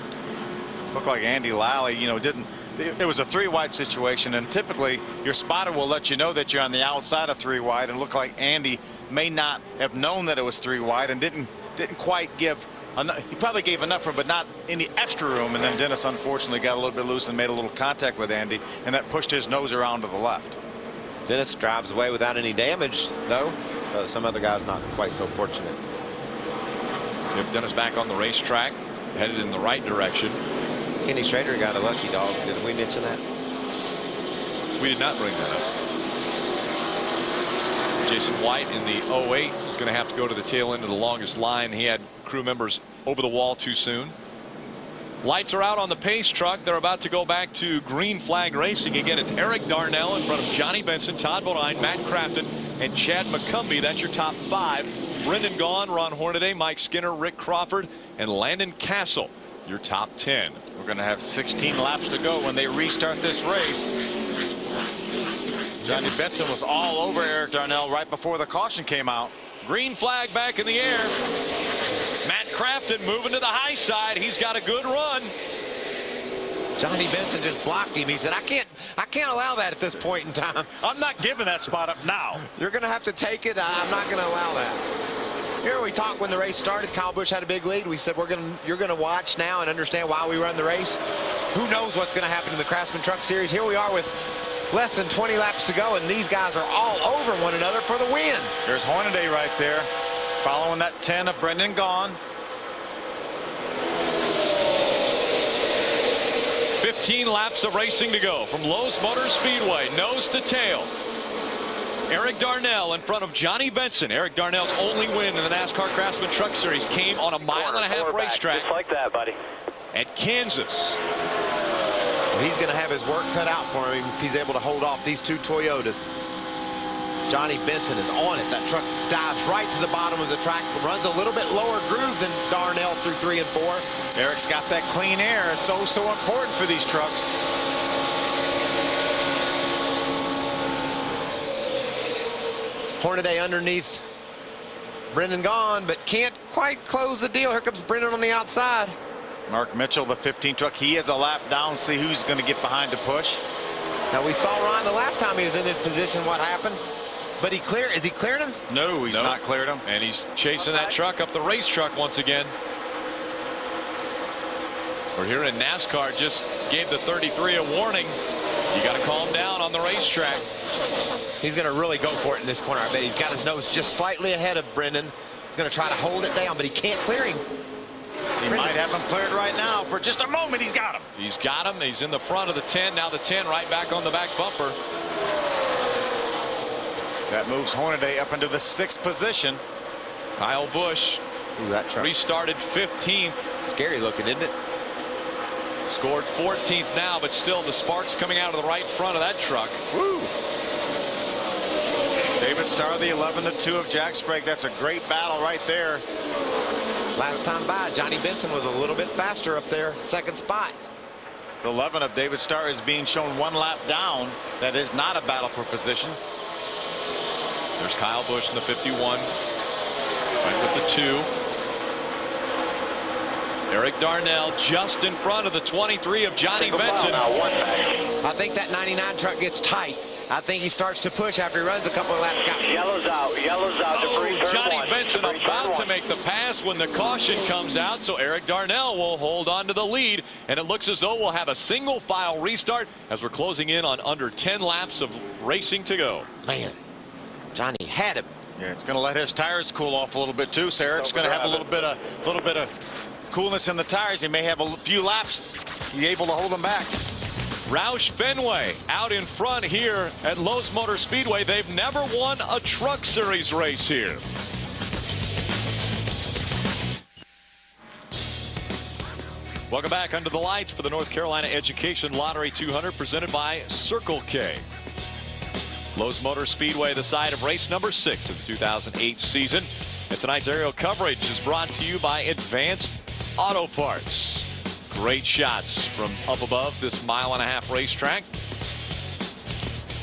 Looked like Andy Lally, you know, didn't. It was a 3-wide situation, and typically your spotter will let you know that you're on the outside of 3-wide, and it looked like Andy may not have known that it was 3-wide and didn't quite give enough. He probably gave enough room, but not any extra room, and then Dennis unfortunately got a little bit loose and made a little contact with Andy, and that pushed his nose around to the left. Dennis drives away without any damage, though. Some other guys not quite so fortunate. Get Dennis back on the racetrack, headed in the right direction. Kenny Schrader got a lucky dog. Did we mention that? We did not bring that up. Jason White in the 08 is going to have to go to the tail end of the longest line. He had crew members over the wall too soon. Lights are out on the pace truck. They're about to go back to green flag racing. Again, it's Eric Darnell in front of Johnny Benson, Todd Bodine, Matt Crafton, and Chad McCumbee. That's your top 5. Brendan Gaughan, Ron Hornaday, Mike Skinner, Rick Crawford, and Landon Castle, your top 10. We're going to have 16 laps to go when they restart this race. Johnny Benson was all over Eric Darnell right before the caution came out. Green flag back in the air. Matt Crafton moving to the high side. He's got a good run. Johnny Benson just blocked him. He said, I can't allow that at this point in time. I'm not giving that spot up now. You're going to have to take it. I'm not going to allow that. Here we talked when the race started. Kyle Busch had a big lead. We said you're going to watch now and understand why we run the race. Who knows what's going to happen in the Craftsman Truck Series. Here we are with less than 20 laps to go, and these guys are all over one another for the win. There's Hornaday right there, following that 10 of Brendan Gaughan. 15 laps of racing to go from Lowe's Motor Speedway, nose to tail. Eric Darnell in front of Johnny Benson. Eric Darnell's only win in the NASCAR Craftsman Truck Series came on a mile-and-a-half racetrack. Just like that, buddy. At Kansas. Well, he's going to have his work cut out for him if he's able to hold off these 2 Toyotas. Johnny Benson is on it. That truck dives right to the bottom of the track, runs a little bit lower groove than Darnell through 3 and 4. Eric's got that clean air. It's so important for these trucks. Hornaday underneath Brendan Gaughan, but can't quite close the deal. Here comes Brendan on the outside. Mark Mitchell, the 15 truck, he is a lap down. See who's going to get behind to push. Now we saw Ron the last time he was in this position what happened, but is he clearing him? No, he's not cleared him. And he's chasing that truck up the race truck once again. We're here in NASCAR, just gave the 33 a warning. You got to calm down on the racetrack. He's going to really go for it in this corner. I bet he's got his nose just slightly ahead of Brendan. He's going to try to hold it down, but he can't clear him. He might have him cleared right now. For just a moment, he's got him. He's got him. He's in the front of the 10. Now the 10 right back on the back bumper. That moves Hornaday up into the 6th position. Kyle Busch. Ooh, that truck restarted 15th. Scary looking, isn't it? Scored 14th now, but still the sparks coming out of the right front of that truck. Woo! David Starr, the 11-2 of Jack Sprague. That's a great battle right there. Last time by, Johnny Benson was a little bit faster up there, 2nd spot. The 11 of David Starr is being shown 1 lap down. That is not a battle for position. There's Kyle Busch in the 51. Right with the 2. Eric Darnell just in front of the 23 of Johnny Benson. I think that 99 truck gets tight. I think he starts to push after he runs a couple of laps. Yellow's out. Oh, Johnny Benson about to make the pass when the caution comes out, so Eric Darnell will hold on to the lead, and it looks as though we'll have a single file restart as we're closing in on under 10 laps of racing to go. Man, Johnny had him. Yeah, it's going to let his tires cool off a little bit too. So Eric's going to have a little bit of coolness in the tires. He may have a few laps. Be able to hold them back. Roush Fenway out in front here at Lowe's Motor Speedway. They've never won a Truck Series race here. Welcome back under the lights for the North Carolina Education Lottery 200 presented by Circle K. Lowe's Motor Speedway, the site of race number 6 of the 2008 season. And tonight's aerial coverage is brought to you by Advanced Auto Parts. Great shots from up above this mile-and-a-half racetrack.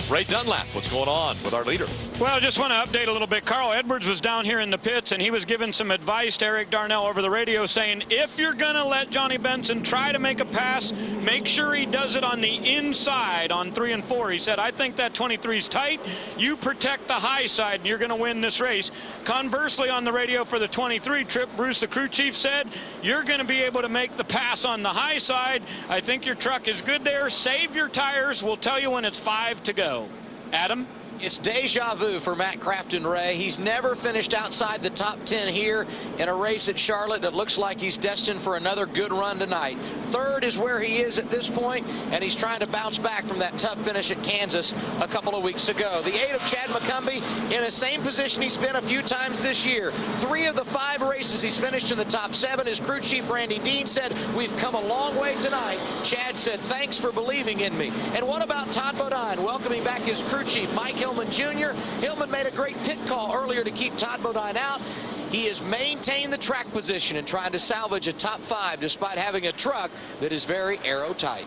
Ray Dunlap, what's going on with our leader? Well, just want to update a little bit. Carl Edwards was down here in the pits, and he was giving some advice to Eric Darnell over the radio, saying, if you're going to let Johnny Benson try to make a pass, make sure he does it on the inside on 3 and 4. He said, I think that 23's tight. You protect the high side, and you're going to win this race. Conversely, on the radio for the 23 trip, Bruce, the crew chief, said, you're going to be able to make the pass on the high side. I think your truck is good there. Save your tires. We'll tell you when it's 5 to go. Adam? It's deja vu for Matt Crafton, Ray. He's never finished outside the top 10 here in a race at Charlotte. It looks like he's destined for another good run tonight. Third is where he is at this point, and he's trying to bounce back from that tough finish at Kansas a couple of weeks ago. The 8 of Chad McCumbee in the same position he's been a few times this year. 3 of the 5 races he's finished in the top 7. His crew chief Randy Dean said, "We've come a long way tonight." Chad said, "Thanks for believing in me." And what about Todd Bodine welcoming back his crew chief Mike Hillman Jr.? Hillman made a great pit call earlier to keep Todd Bodine out. He has maintained the track position and trying to salvage a top 5 despite having a truck that is very aero-tight.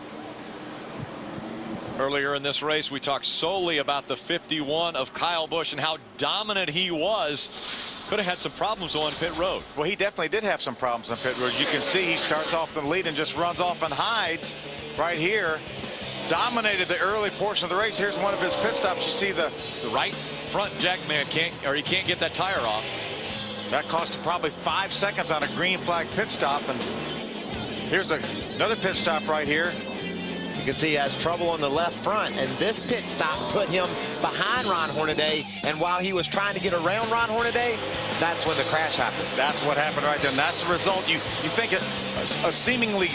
Earlier in this race, we talked solely about the 51 of Kyle Busch and how dominant he was. Could have had some problems on pit road. Well, he definitely did have some problems on pit road. You can see he starts off the lead and just runs off and hide right here. Dominated the early portion of the race. Here's one of his pit stops. You see the right front jack man he can't get that tire off. That cost him probably 5 seconds on a green flag pit stop. And here's another pit stop right here. You can see he has trouble on the left front, and this pit stop put him behind Ron Hornaday, and while he was trying to get around Ron Hornaday, that's when the crash happened. That's what happened right then. That's the result. You think a seemingly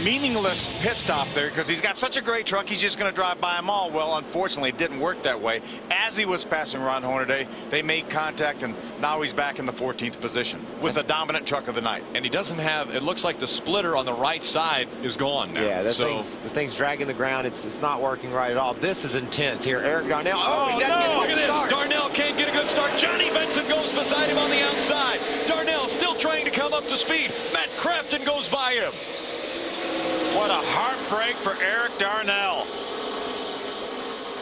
meaningless pit stop there because he's got such a great truck, he's just going to drive by them all. Well, unfortunately, it didn't work that way. As he was passing Ron Hornaday, they made contact, and now he's back in the 14th position with the dominant truck of the night. And he doesn't have, it looks like the splitter on the right side is gone now. Yeah, the thing's dragging the ground. It's not working right at all. This is intense here. Eric Darnell. Oh, no, look at this. Darnell can't get a good start. Johnny Benson goes beside him on the outside. Darnell still trying to come up to speed. Matt Crafton goes by him. What a heartbreak for Eric Darnell.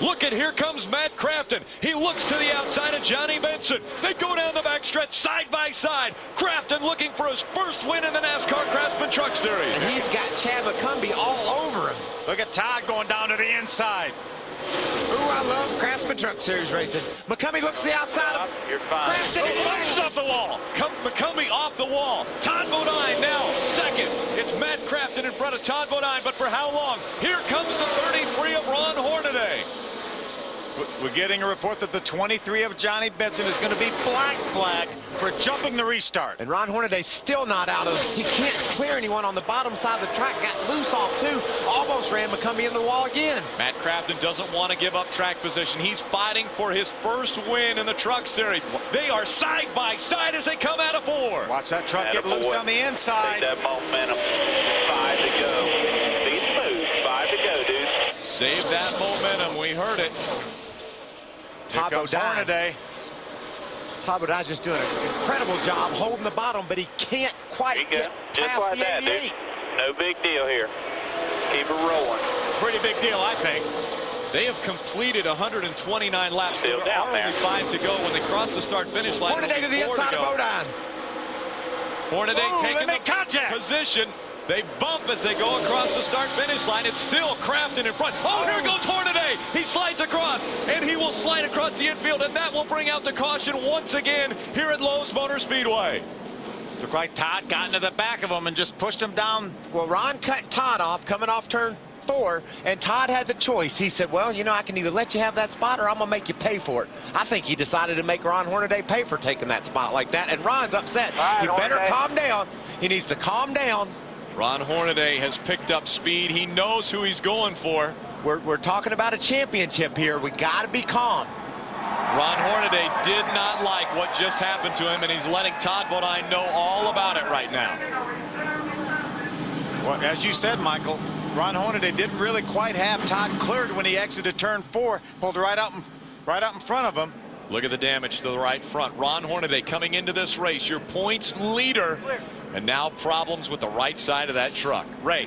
Look at, here comes Matt Crafton. He looks to the outside of Johnny Benson. They go down the backstretch side by side. Crafton looking for his first win in the NASCAR Craftsman Truck Series. And he's got Chad McCumbee all over him. Look at Todd going down to the inside. Ooh, I love Craftsman Truck Series racing. McCumbee looks to the outside of You're fine. Crafton. Busts off the wall. McCumbee off the wall. Todd Bodine now second. It's Matt Crafton in front of Todd Bodine, but for how long? Here comes the 33 of Ron Hornaday. We're getting a report that the 23 of Johnny Benson is going to be black flagged for jumping the restart. And Ron Hornaday's still not out of, he can't clear anyone on the bottom side of the track. Got loose off too. Almost ran McCumbee in the wall again. Matt Crafton doesn't want to give up track position. He's fighting for his first win in the Truck Series. They are side by side as they come out of 4. Watch that truck get loose on the inside. Take that momentum. 5 to go. Be smooth. 5 to go, dude. Save that momentum. We heard it. Here comes Hornaday. Todd Bodine's just doing an incredible job holding the bottom, but he can't quite get Just past like the that, 88. dude. No big deal here. Keep it rolling. Pretty big deal, I think. They have completed 129 laps. Still There down are there. only 5 to go. When they cross the start-finish line, Hornaday to the inside of Bodine. Hornaday Ooh, taking they make the contact. position. They bump as they go across the start-finish line. It's still Crafton in front. Oh, here goes Hornaday. He slides across, and he will slide across the infield, and that will bring out the caution once again here at Lowe's Motor Speedway. Looked like Todd got into the back of him and just pushed him down. Well, Ron cut Todd off coming off turn 4, and Todd had the choice. He said, well, you know, I can either let you have that spot or I'm going to make you pay for it. I think he decided to make Ron Hornaday pay for taking that spot like that, and Ron's upset. Right, You better Hornaday. calm down. He needs to calm down. Ron Hornaday has picked up speed. He knows who he's going for. We're talking about a championship here. We got to be calm. Ron Hornaday did not like what just happened to him, and he's letting Todd Bodine know all about it right now. Well, as you said, Michael, Ron Hornaday didn't really quite have Todd cleared when he exited turn 4. Pulled right out in front of him. Look at the damage to the right front. Ron Hornaday coming into this race, your points leader, and now problems with the right side of that truck. Ray.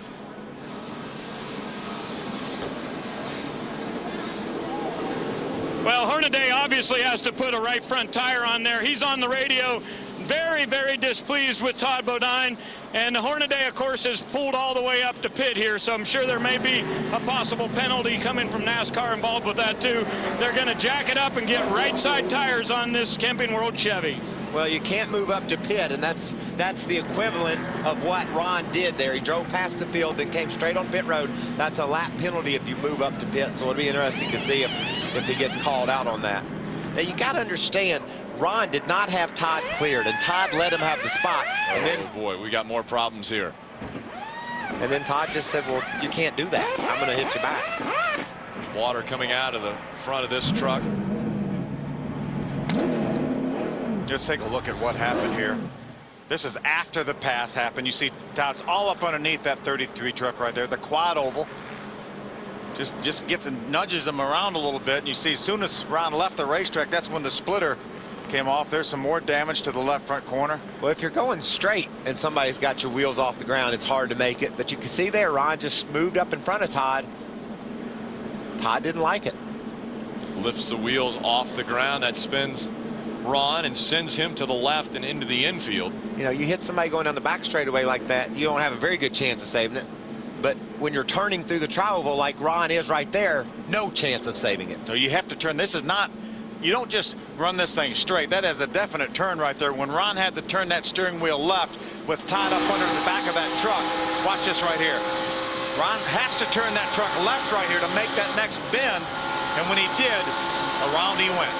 Well, Hornaday obviously has to put a right front tire on there. He's on the radio, very, very displeased with Todd Bodine. And Hornaday, of course, has pulled all the way up to pit here, so I'm sure there may be a possible penalty coming from NASCAR involved with that, too. They're going to jack it up and get right side tires on this Camping World Chevy. Well, you can't move up to pit, and that's the equivalent of what Ron did there. He drove past the field, then came straight on pit road. That's a lap penalty if you move up to pit, so it'll be interesting to see if if he gets called out on that. Now, you got to understand, Ron did not have Todd cleared, and Todd let him have the spot. And then, oh boy, we got more problems here. And then Todd just said, well, you can't do that. I'm going to hit you back. Water coming out of the front of this truck. Let's take a look at what happened here. This is after the pass happened. You see Todd's all up underneath that 33 truck right there, the quad oval. Just gets and nudges him around a little bit. And you see as soon as Ron left the racetrack, that's when the splitter came off. There's some more damage to the left front corner. Well, if you're going straight and somebody's got your wheels off the ground, it's hard to make it. But you can see there, Ron just moved up in front of Todd. Todd didn't like it. Lifts the wheels off the ground. That spins Ron and sends him to the left and into the infield. You know, you hit somebody going down the back straightaway like that, you don't have a very good chance of saving it. But when you're turning through the tri-oval like Ron is right there, no chance of saving it. No, you have to turn. This is not, you don't just run this thing straight. That is a definite turn right there. When Ron had to turn that steering wheel left with Todd up under the back of that truck, watch this right here. Ron has to turn that truck left right here to make that next bend. And when he did, around he went.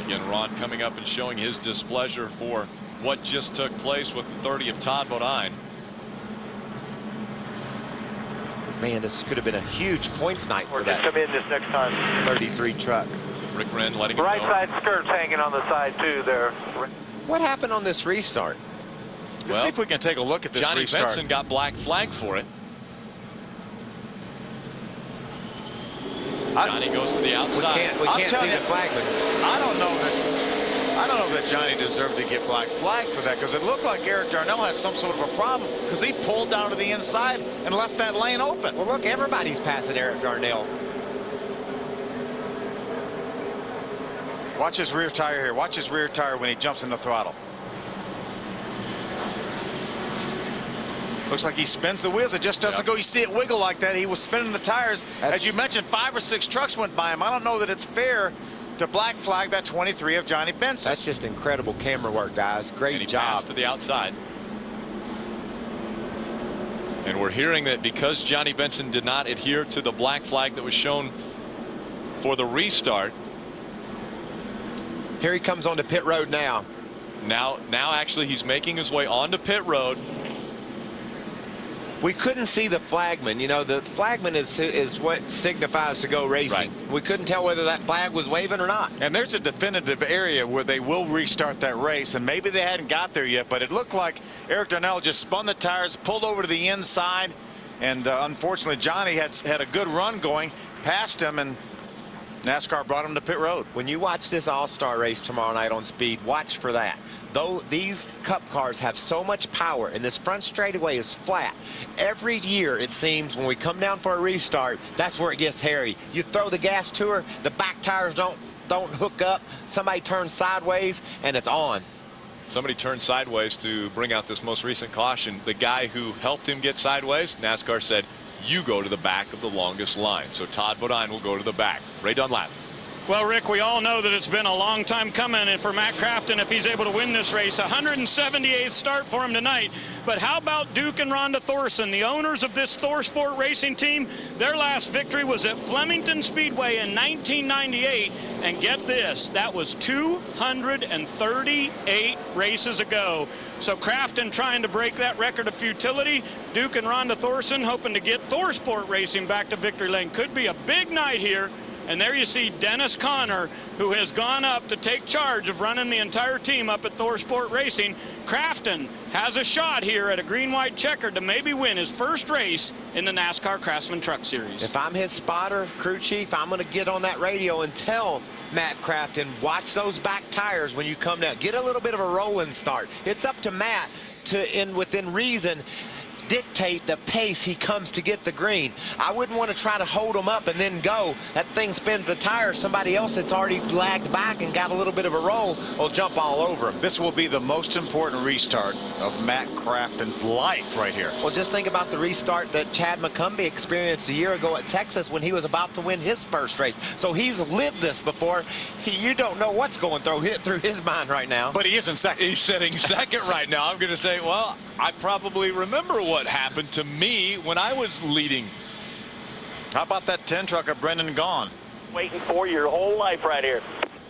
Again, Ron coming up and showing his displeasure for what just took place with the 30 of Todd Bodine. Man, this could have been a huge points night for that Come in this next time. 33 truck. Rick Wren letting it Right go. side skirt's hanging on the side too there. What happened on this restart? Let's see if we can take a look at this Johnny restart. Benson got black flag for it. Johnny goes to the outside. We can't see you, the flagman. I don't know that Johnny deserved to get black flag for that, because it looked like Eric Darnell had some sort of a problem, because he pulled down to the inside and left that lane open. Well, look, everybody's passing Eric Darnell. Watch his rear tire here. Watch his rear tire when he jumps in the throttle. Looks like he spins the wheels. It just doesn't go. You see it wiggle like that. He was spinning the tires. As you mentioned, 5 or 6 trucks went by him. I don't know that it's fair to black flag that 23 of Johnny Benson. That's just incredible camera work, guys. Great And he job. passed to the outside. And we're hearing that because Johnny Benson did not adhere to the black flag that was shown for the restart. Here he comes onto pit road now. Now actually he's making his way onto pit road. We couldn't see the flagman. You know, the flagman is what signifies to go racing. Right. We couldn't tell whether that flag was waving or not. And there's a definitive area where they will restart that race, and maybe they hadn't got there yet, but it looked like Eric Darnell just spun the tires, pulled over to the inside, and unfortunately Johnny had a good run going, passed him, and NASCAR brought him to pit road. When you watch this all-star race tomorrow night on Speed, watch for that. Though these Cup cars have so much power and this front straightaway is flat, every year it seems when we come down for a restart, that's where it gets hairy. You throw the gas to her, the back tires don't hook up, somebody turns sideways, and it's on. Somebody turned sideways to bring out this most recent caution. The guy who helped him get sideways, NASCAR said, you go to the back of the longest line. So Todd Bodine will go to the back. Ray Dunlap. Well, Rick, we all know that it's been a long time coming, and for Matt Crafton, if he's able to win this race, 178th start for him tonight. But how about Duke and Rhonda Thorson, the owners of this ThorSport racing team? Their last victory was at Flemington Speedway in 1998, and get this, that was 238 races ago. So Crafton trying to break that record of futility. Duke and Rhonda Thorson hoping to get ThorSport racing back to victory lane. Could be a big night here. And there you see Dennis Conner, who has gone up to take charge of running the entire team up at ThorSport Racing. Crafton has a shot here at a green-white checkered to maybe win his first race in the NASCAR Craftsman Truck Series. If I'm his spotter, crew chief, I'm going to get on that radio and tell Matt Crafton, watch those back tires when you come down. Get a little bit of a rolling start. It's up to Matt to, within reason, dictate the pace he comes to get the green. I wouldn't want to try to hold him up and then go. That thing spins the tire. Somebody else that's already lagged back and got a little bit of a roll will jump all over him. This will be the most important restart of Matt Crafton's life right here. Well, just think about the restart that Chad McCumbee experienced a year ago at Texas when he was about to win his first race. So he's lived this before. You don't know what's going through his mind right now. But he is in second. He's sitting second right now. I'm going to say, well, I probably remember what happened to me when I was leading How about that 10 truck of Brendan Gaughan? Waiting for your whole life right here.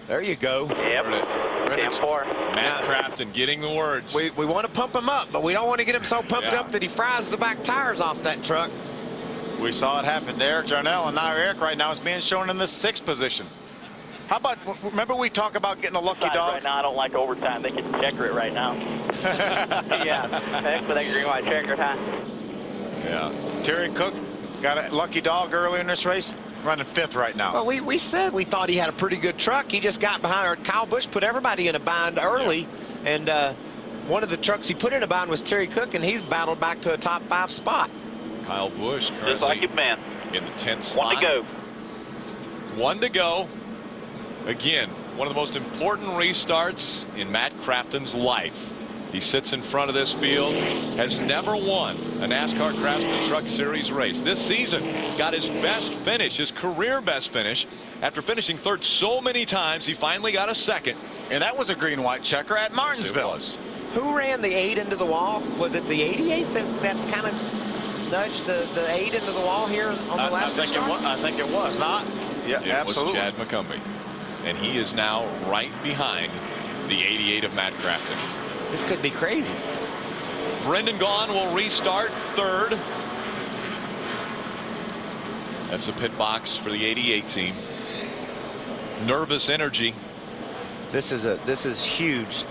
There you go. Yep. 10-4. Matt Crafton getting the words. We want to pump him up, but we don't want to get him so pumped up that he fries the back tires off that truck. We saw it happen to Eric Darnell, and now Eric right now is being shown in the 6th position. How about, remember we talk about getting a lucky dog? Right now, I don't like overtime. They can checker it right now. Yeah, thanks for that green white checker, huh? Yeah. Terry Cook got a lucky dog earlier in this race, running 5th right now. Well, we said we thought he had a pretty good truck. He just got behind, or Kyle Busch put everybody in a bind early, and one of the trucks he put in a bind was Terry Cook, and he's battled back to a top 5 spot. Kyle Busch currently Just like it, man. in the 10th slot. 1 to go. 1 to go. Again, one of the most important restarts in Matt Crafton's life. He sits in front of this field, has never won a NASCAR Craftsman Truck Series race. This season got his best finish, his career best finish. After finishing 3rd so many times, he finally got a 2nd. And that was a green-white checker at Martinsville. Who ran the 8 into the wall? Was it the 88 that kind of nudged the 8 into the wall here on the last I think it was not. Yeah, It absolutely. was Chad McCumbee. And he is now right behind the 88 of Matt Crafton. This could be crazy. Brendan Gaughan will restart 3rd. That's a pit box for the 88 team. Nervous energy. This is huge.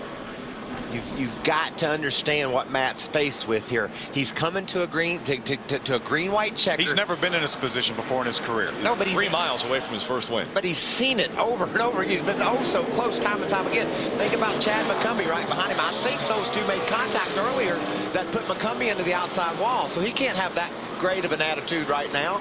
You've got to understand what Matt's faced with here. He's coming to a green to a green white checker. He's never been in this position before in his career. No, but he's 3 miles away from his first win. But he's seen it over and over. He's been oh so close time and time again. Think about Chad McCumbee right behind him. I think those two made contact earlier that put McCumbee into the outside wall. So he can't have that great of an attitude right now.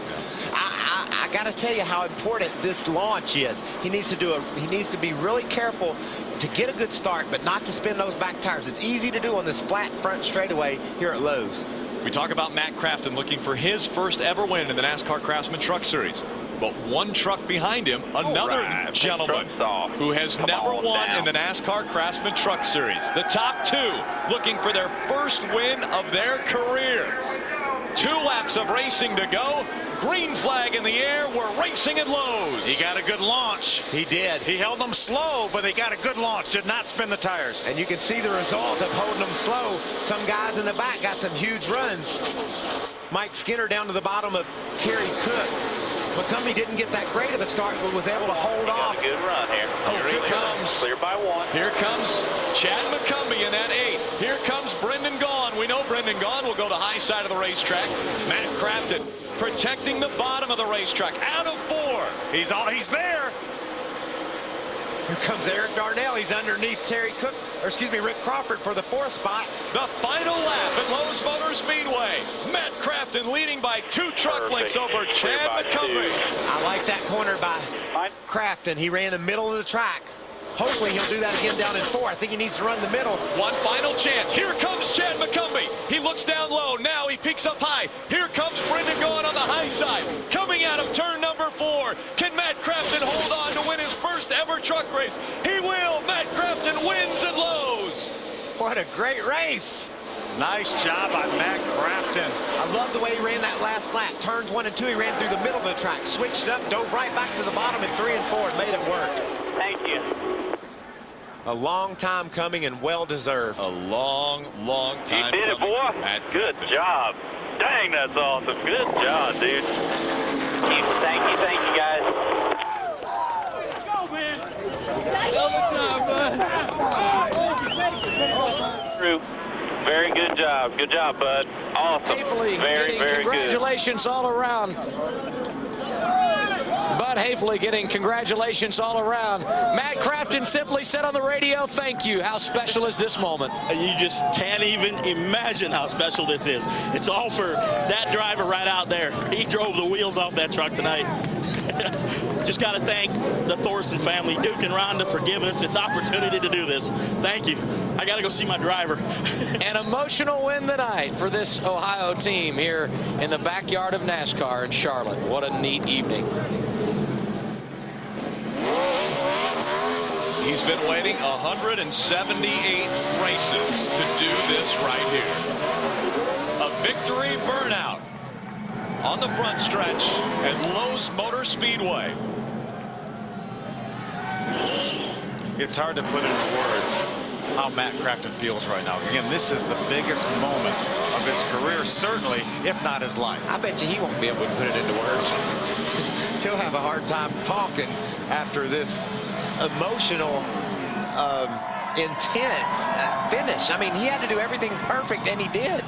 I got to tell you how important this launch is. He needs to be really careful to get a good start, but not to spin those back tires. It's easy to do on this flat front straightaway here at Lowe's. We talk about Matt Crafton looking for his first ever win in the NASCAR Craftsman Truck Series. But one truck behind him, another gentleman who has never won in the NASCAR Craftsman Truck Series. The top 2 looking for their first win of their career. 2 laps of racing to go. Green flag in the air. We're racing at Lowe's. He got a good launch. He did. He held them slow, but he got a good launch. Did not spin the tires. And you can see the result of holding them slow. Some guys in the back got some huge runs. Mike Skinner down to the bottom of Terry Cook. McCumbee didn't get that great of a start, but was able to hold off. Got a good run here. Here he comes. Clear by 1. Here comes Chad McCumbee in that 8. Here comes Brendan Gaughan. We know Brendan Gaughan will go the high side of the racetrack. Matt Crafton protecting the bottom of the racetrack. Out of 4. He's there. Here comes Eric Darnell. He's underneath Rick Crawford for the 4th spot. The final lap at Lowe's Motor Speedway. Matt Crafton leading by 2 truck lengths over Chad McCumbee. I like that corner by Crafton. He ran the middle of the track. Hopefully he'll do that again down in 4. I think he needs to run the middle. One final chance. Here comes Chad McCumbee. He looks down low. Now he peaks up high. Here comes Brendan Gaughan on the high side. Coming out of turn number 4. Can Matt Crafton hold on to win his first ever truck race? He will. Matt Crafton wins at Lowe's. What a great race. Nice job by Matt Crafton. I love the way he ran that last lap. Turns 1 and 2, he ran through the middle of the track, switched it up, dove right back to the bottom in 3 and 4, and made it work. Thank you. A long time coming and well-deserved. A long, long time You did it, boy. Good job. Dang, that's awesome. Good job, dude. Thank you, guys. Let's go, man. Drew, very good job. Good job, bud. Awesome. Very, very good. Congratulations all around. Bud Hafley getting congratulations all around. Matt Crafton simply said on the radio, thank you. How special is this moment? You just can't even imagine how special this is. It's all for that driver right out there. He drove the wheels off that truck tonight. Just got to thank the Thorson family, Duke and Rhonda, for giving us this opportunity to do this. Thank you. I got to go see my driver. An emotional win tonight for this Ohio team here in the backyard of NASCAR in Charlotte. What a neat evening. He's been waiting 178 races to do this right here. A victory burnout on the front stretch at Lowe's Motor Speedway. It's hard to put into words how Matt Craftsman feels right now. Again, this is the biggest moment of his career, certainly, if not his life. I bet you he won't be able to put it into words. He'll have a hard time talking after this emotional, intense finish. I mean, he had to do everything perfect, and he did.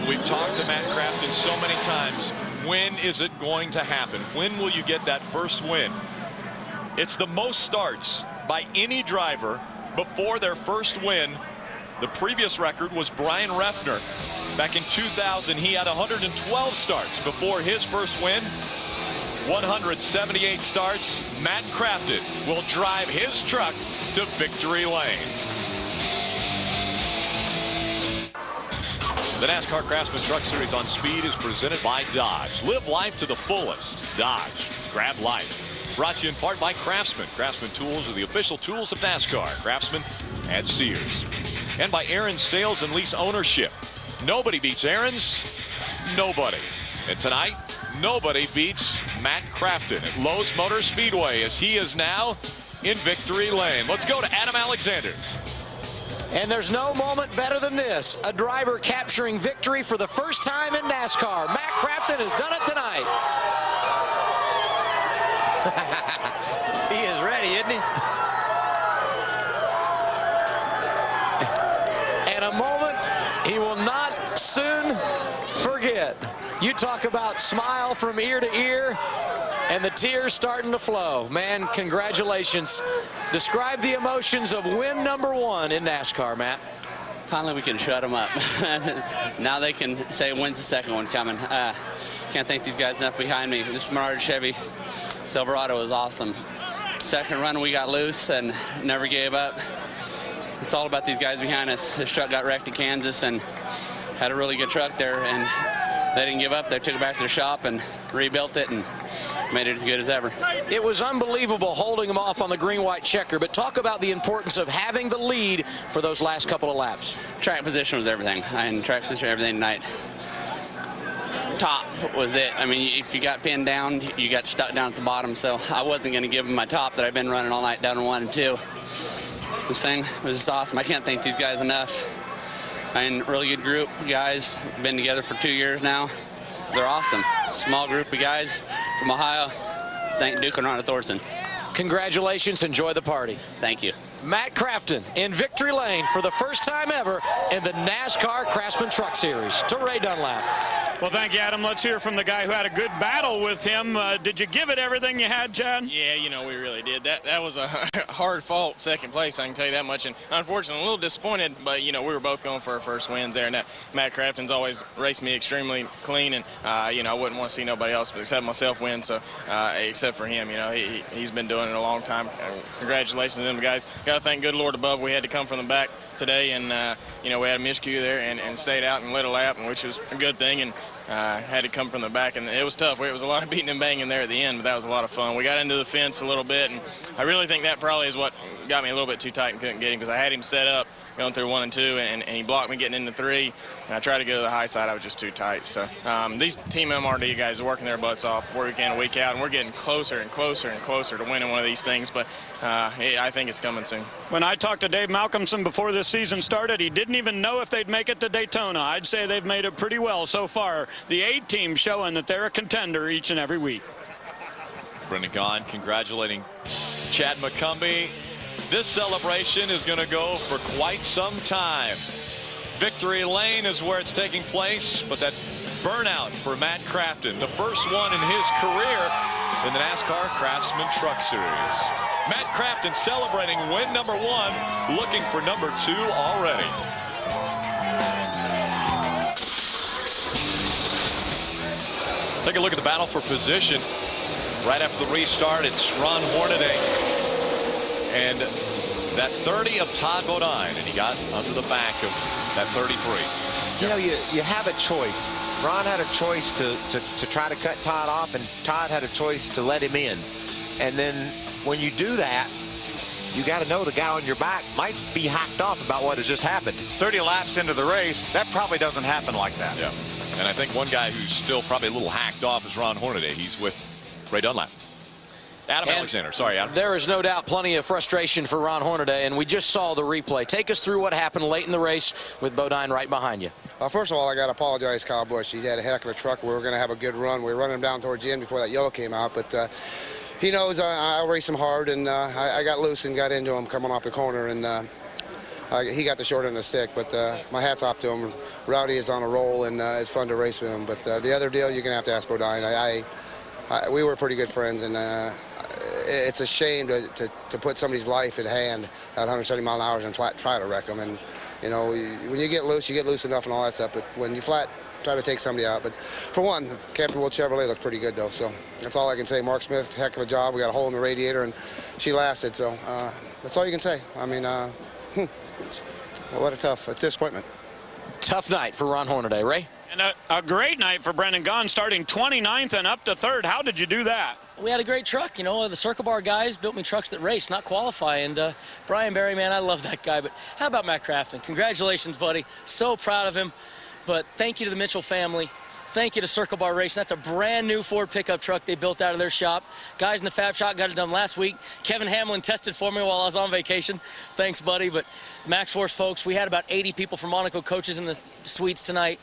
We've talked to Matt Craftsman so many times. When is it going to happen? When will you get that first win? It's the most starts by any driver before their first win. The previous record was Brian Refner. Back in 2000, he had 112 starts before his first win. 178 starts. Matt Craftsman will drive his truck to victory lane. The NASCAR Craftsman Truck Series on Speed is presented by Dodge. Live life to the fullest. Dodge. Grab life. Brought to you in part by Craftsman. Craftsman tools are the official tools of NASCAR. Craftsman at Sears. And by Aaron's Sales and Lease Ownership. Nobody beats Aaron's. Nobody. And tonight, nobody beats Matt Craftsman at Lowe's Motor Speedway as he is now in victory lane. Let's go to Adam Alexander. And there's no moment better than this. A driver capturing victory for the first time in NASCAR. Matt Craftsman has done it tonight. He is ready, isn't he? And a moment he will not soon forget. You talk about smile from ear to ear and the tears starting to flow. Man, congratulations. Describe the emotions of win number one in NASCAR, Matt. Finally, we can shut them up. Now they can say, when's the second one coming? Can't thank these guys enough behind me. This Menard Chevy Silverado was awesome. Second run, we got loose and never gave up. It's all about these guys behind us. This truck got wrecked in Kansas and had a really good truck there, and they didn't give up. They took it back to the shop and rebuilt it and made it as good as ever. It was unbelievable holding them off on the green-white checker, but talk about the importance of having the lead for those last couple of laps. Track position was everything, and track position everything tonight. Top was it. I mean, if you got pinned down, you got stuck down at the bottom, so I wasn't going to give them my top that I've been running all night down in 1 and 2. This thing was just awesome. I can't thank these guys enough. I mean, really good group, guys. Been together for 2 years now. They're awesome. Small group of guys from Ohio. Thank Duke and Ronda Thorson. Congratulations. Enjoy the party. Thank you. Matt Craftsman in victory lane for the first time ever in the NASCAR Craftsman Truck Series. To Ray Dunlap. Well, thank you, Adam. Let's hear from the guy who had a good battle with him. Did you give it everything you had, John? Yeah, you know, we really did. That was a hard fought second place, I can tell you that much. And unfortunately, a little disappointed, but, you know, we were both going for our first wins there. And Matt Craftsman's always raced me extremely clean, and, you know, I wouldn't want to see nobody else except myself win, so except for him. You know, he's been doing it a long time. Congratulations to them guys. Got to thank good Lord above. We had to come from the back today, and, you know, we had a miscue there and stayed out and lit a lap, which was a good thing. And had to come from the back, and it was tough. It was a lot of beating and banging there at the end, but that was a lot of fun. We got into the fence a little bit, and I really think that probably is what got me a little bit too tight and couldn't get him, because I had him set up going through 1 and 2, and he blocked me getting into 3, and I tried to go to the high side. I was just too tight. So these Team MRD guys are working their butts off week in and week out, and we're getting closer and closer and closer to winning one of these things, but I think it's coming soon. When I talked to Dave Malcolmson before this season started, he didn't even know if they'd make it to Daytona. I'd say they've made it pretty well so far. The 8 team showing that they're a contender each and every week. Brendan Gaughan congratulating Chad McCumbee. This celebration is going to go for quite some time. Victory lane is where it's taking place, but that burnout for Matt Craftsman, the first one in his career in the NASCAR Craftsman Truck Series. Matt Craftsman celebrating win number 1, looking for number 2 already. Take a look at the battle for position. Right after the restart, it's Ron Hornaday and that 30 of Todd Bodine, and he got under the back of that 33. You know, you have a choice. Ron had a choice to try to cut Todd off, and Todd had a choice to let him in. And then when you do that, you got to know the guy on your back might be hacked off about what has just happened. 30 laps into the race, that probably doesn't happen like that. Yeah. And I think one guy who's still probably a little hacked off is Ron Hornaday. He's with Ray Dunlap. Adam Alexander. Sorry, Adam. There is no doubt plenty of frustration for Ron Hornaday, and we just saw the replay. Take us through what happened late in the race with Bodine right behind you. First of all, I got to apologize, Kyle Busch. He had a heck of a truck. We were going to have a good run. We were running him down towards the end before that yellow came out, but he knows I'll race him hard, and I got loose and got into him coming off the corner, and he got the short end of the stick, but my hat's off to him. Rowdy is on a roll, and it's fun to race with him. But the other deal, you're going to have to ask Bodine. We were pretty good friends, and it's a shame to put somebody's life in hand at 170 mile an hour and flat try to wreck them. And, you know, when you get loose enough and all that stuff. But when you flat try to take somebody out. But for one, Campbell Chevrolet looked pretty good, though. So that's all I can say. Mark Smith, heck of a job. We got a hole in the radiator, and she lasted. So that's all you can say. I mean, well, what a tough disappointment. Tough night for Ron Hornaday. Ray? And a great night for Brendan Gaughan, starting 29th and up to 3rd. How did you do that? We had a great truck. You know, the Circle Bar guys built me trucks that race, not qualify. And Brian Berry, man, I love that guy. But how about Matt Craftsman? Congratulations, buddy. So proud of him. But thank you to the Mitchell family. Thank you to Circle Bar Racing. That's a brand new Ford pickup truck they built out of their shop. Guys in the Fab Shop got it done last week. Kevin Hamlin tested for me while I was on vacation. Thanks, buddy. But Max Force folks, we had about 80 people from Monaco coaches in the suites tonight.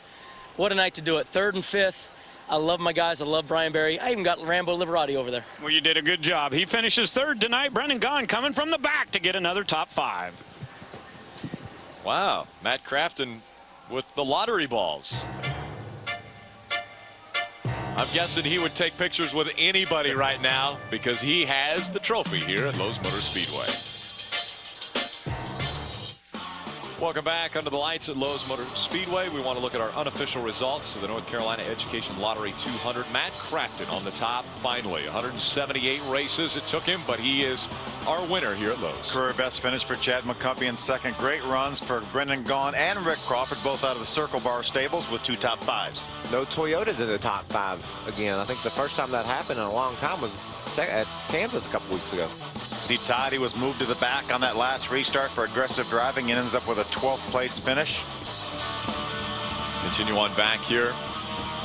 What a night to do it. 3rd and 5th. I love my guys. I love Brian Berry. I even got Rambo Liberati over there. Well, you did a good job. He finishes 3rd tonight. Brendan Gaughan coming from the back to get another top 5. Wow. Matt Crafton with the lottery balls. I'm guessing he would take pictures with anybody right now because he has the trophy here at Lowe's Motor Speedway. Welcome back under the lights at Lowe's Motor Speedway. We want to look at our unofficial results of the North Carolina Education Lottery 200. Matt Crafton on the top finally. 178 races it took him, but he is our winner here at Lowe's. Career best finish for Chad McCumpy in 2nd. Great runs for Brendan Gaughan and Rick Crawford, both out of the Circle Bar stables with 2 top 5s. No Toyotas in the top 5 again. I think the first time that happened in a long time was at Kansas a couple weeks ago. See Todd, he was moved to the back on that last restart for aggressive driving and ends up with a 12th place finish. Continue on back here.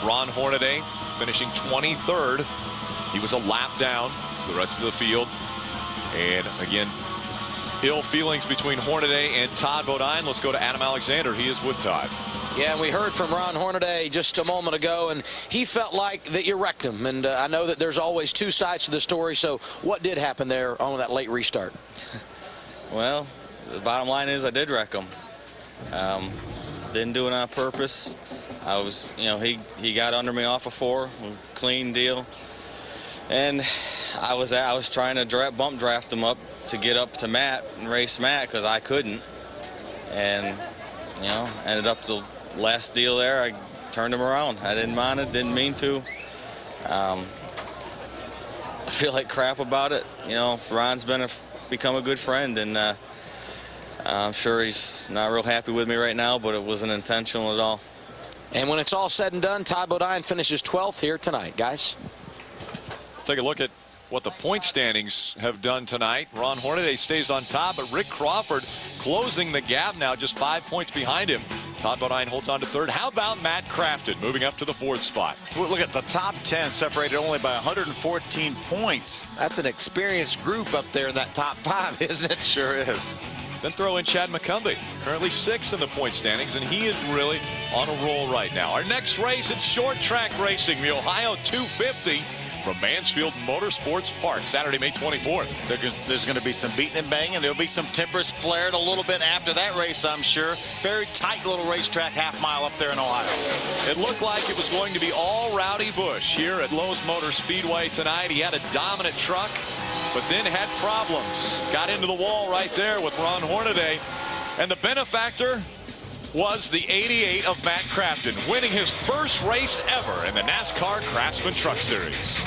Ron Hornaday finishing 23rd. He was a lap down to the rest of the field. And again, ill feelings between Hornaday and Todd Bodine. Let's go to Adam Alexander. He is with Todd. Yeah, and we heard from Ron Hornaday just a moment ago, and he felt like that you wrecked him. And I know that there's always 2 sides to the story, so what did happen there on that late restart? Well, the bottom line is I did wreck him. Didn't do it on purpose. I was, you know, he got under me off of 4, clean deal. And I was trying to bump draft him up to get up to Matt and race Matt because I couldn't. And, you know, ended up the last deal there, I turned him around. I didn't mind it, didn't mean to. I feel like crap about it. You know, Ron's become a good friend, and I'm sure he's not real happy with me right now, but it wasn't intentional at all. And when it's all said and done, Todd Bodine finishes 12th here tonight, guys. Let's take a look at what the point standings have done tonight. Ron Hornaday stays on top, but Rick Crawford closing the gap now, just 5 points behind him. Todd Bodine holds on to 3rd. How about Matt Crafton moving up to the 4th spot? Well, look at the top 10 separated only by 114 points. That's an experienced group up there in that top 5, isn't it? Sure is. Then throw in Chad McCumbee, currently 6th in the point standings, and he is really on a roll right now. Our next race, it's short track racing, the Ohio 250. From Mansfield Motorsports Park, Saturday, May 24th. There's going to be some beating and banging. There'll be some tempers flared a little bit after that race, I'm sure. Very tight little racetrack, half-mile up there in Ohio. It looked like it was going to be all Rowdy Busch here at Lowe's Motor Speedway tonight. He had a dominant truck, but then had problems. Got into the wall right there with Ron Hornaday. And the benefactor was the 88 of Matt Crafton, winning his first race ever in the NASCAR Craftsman Truck Series.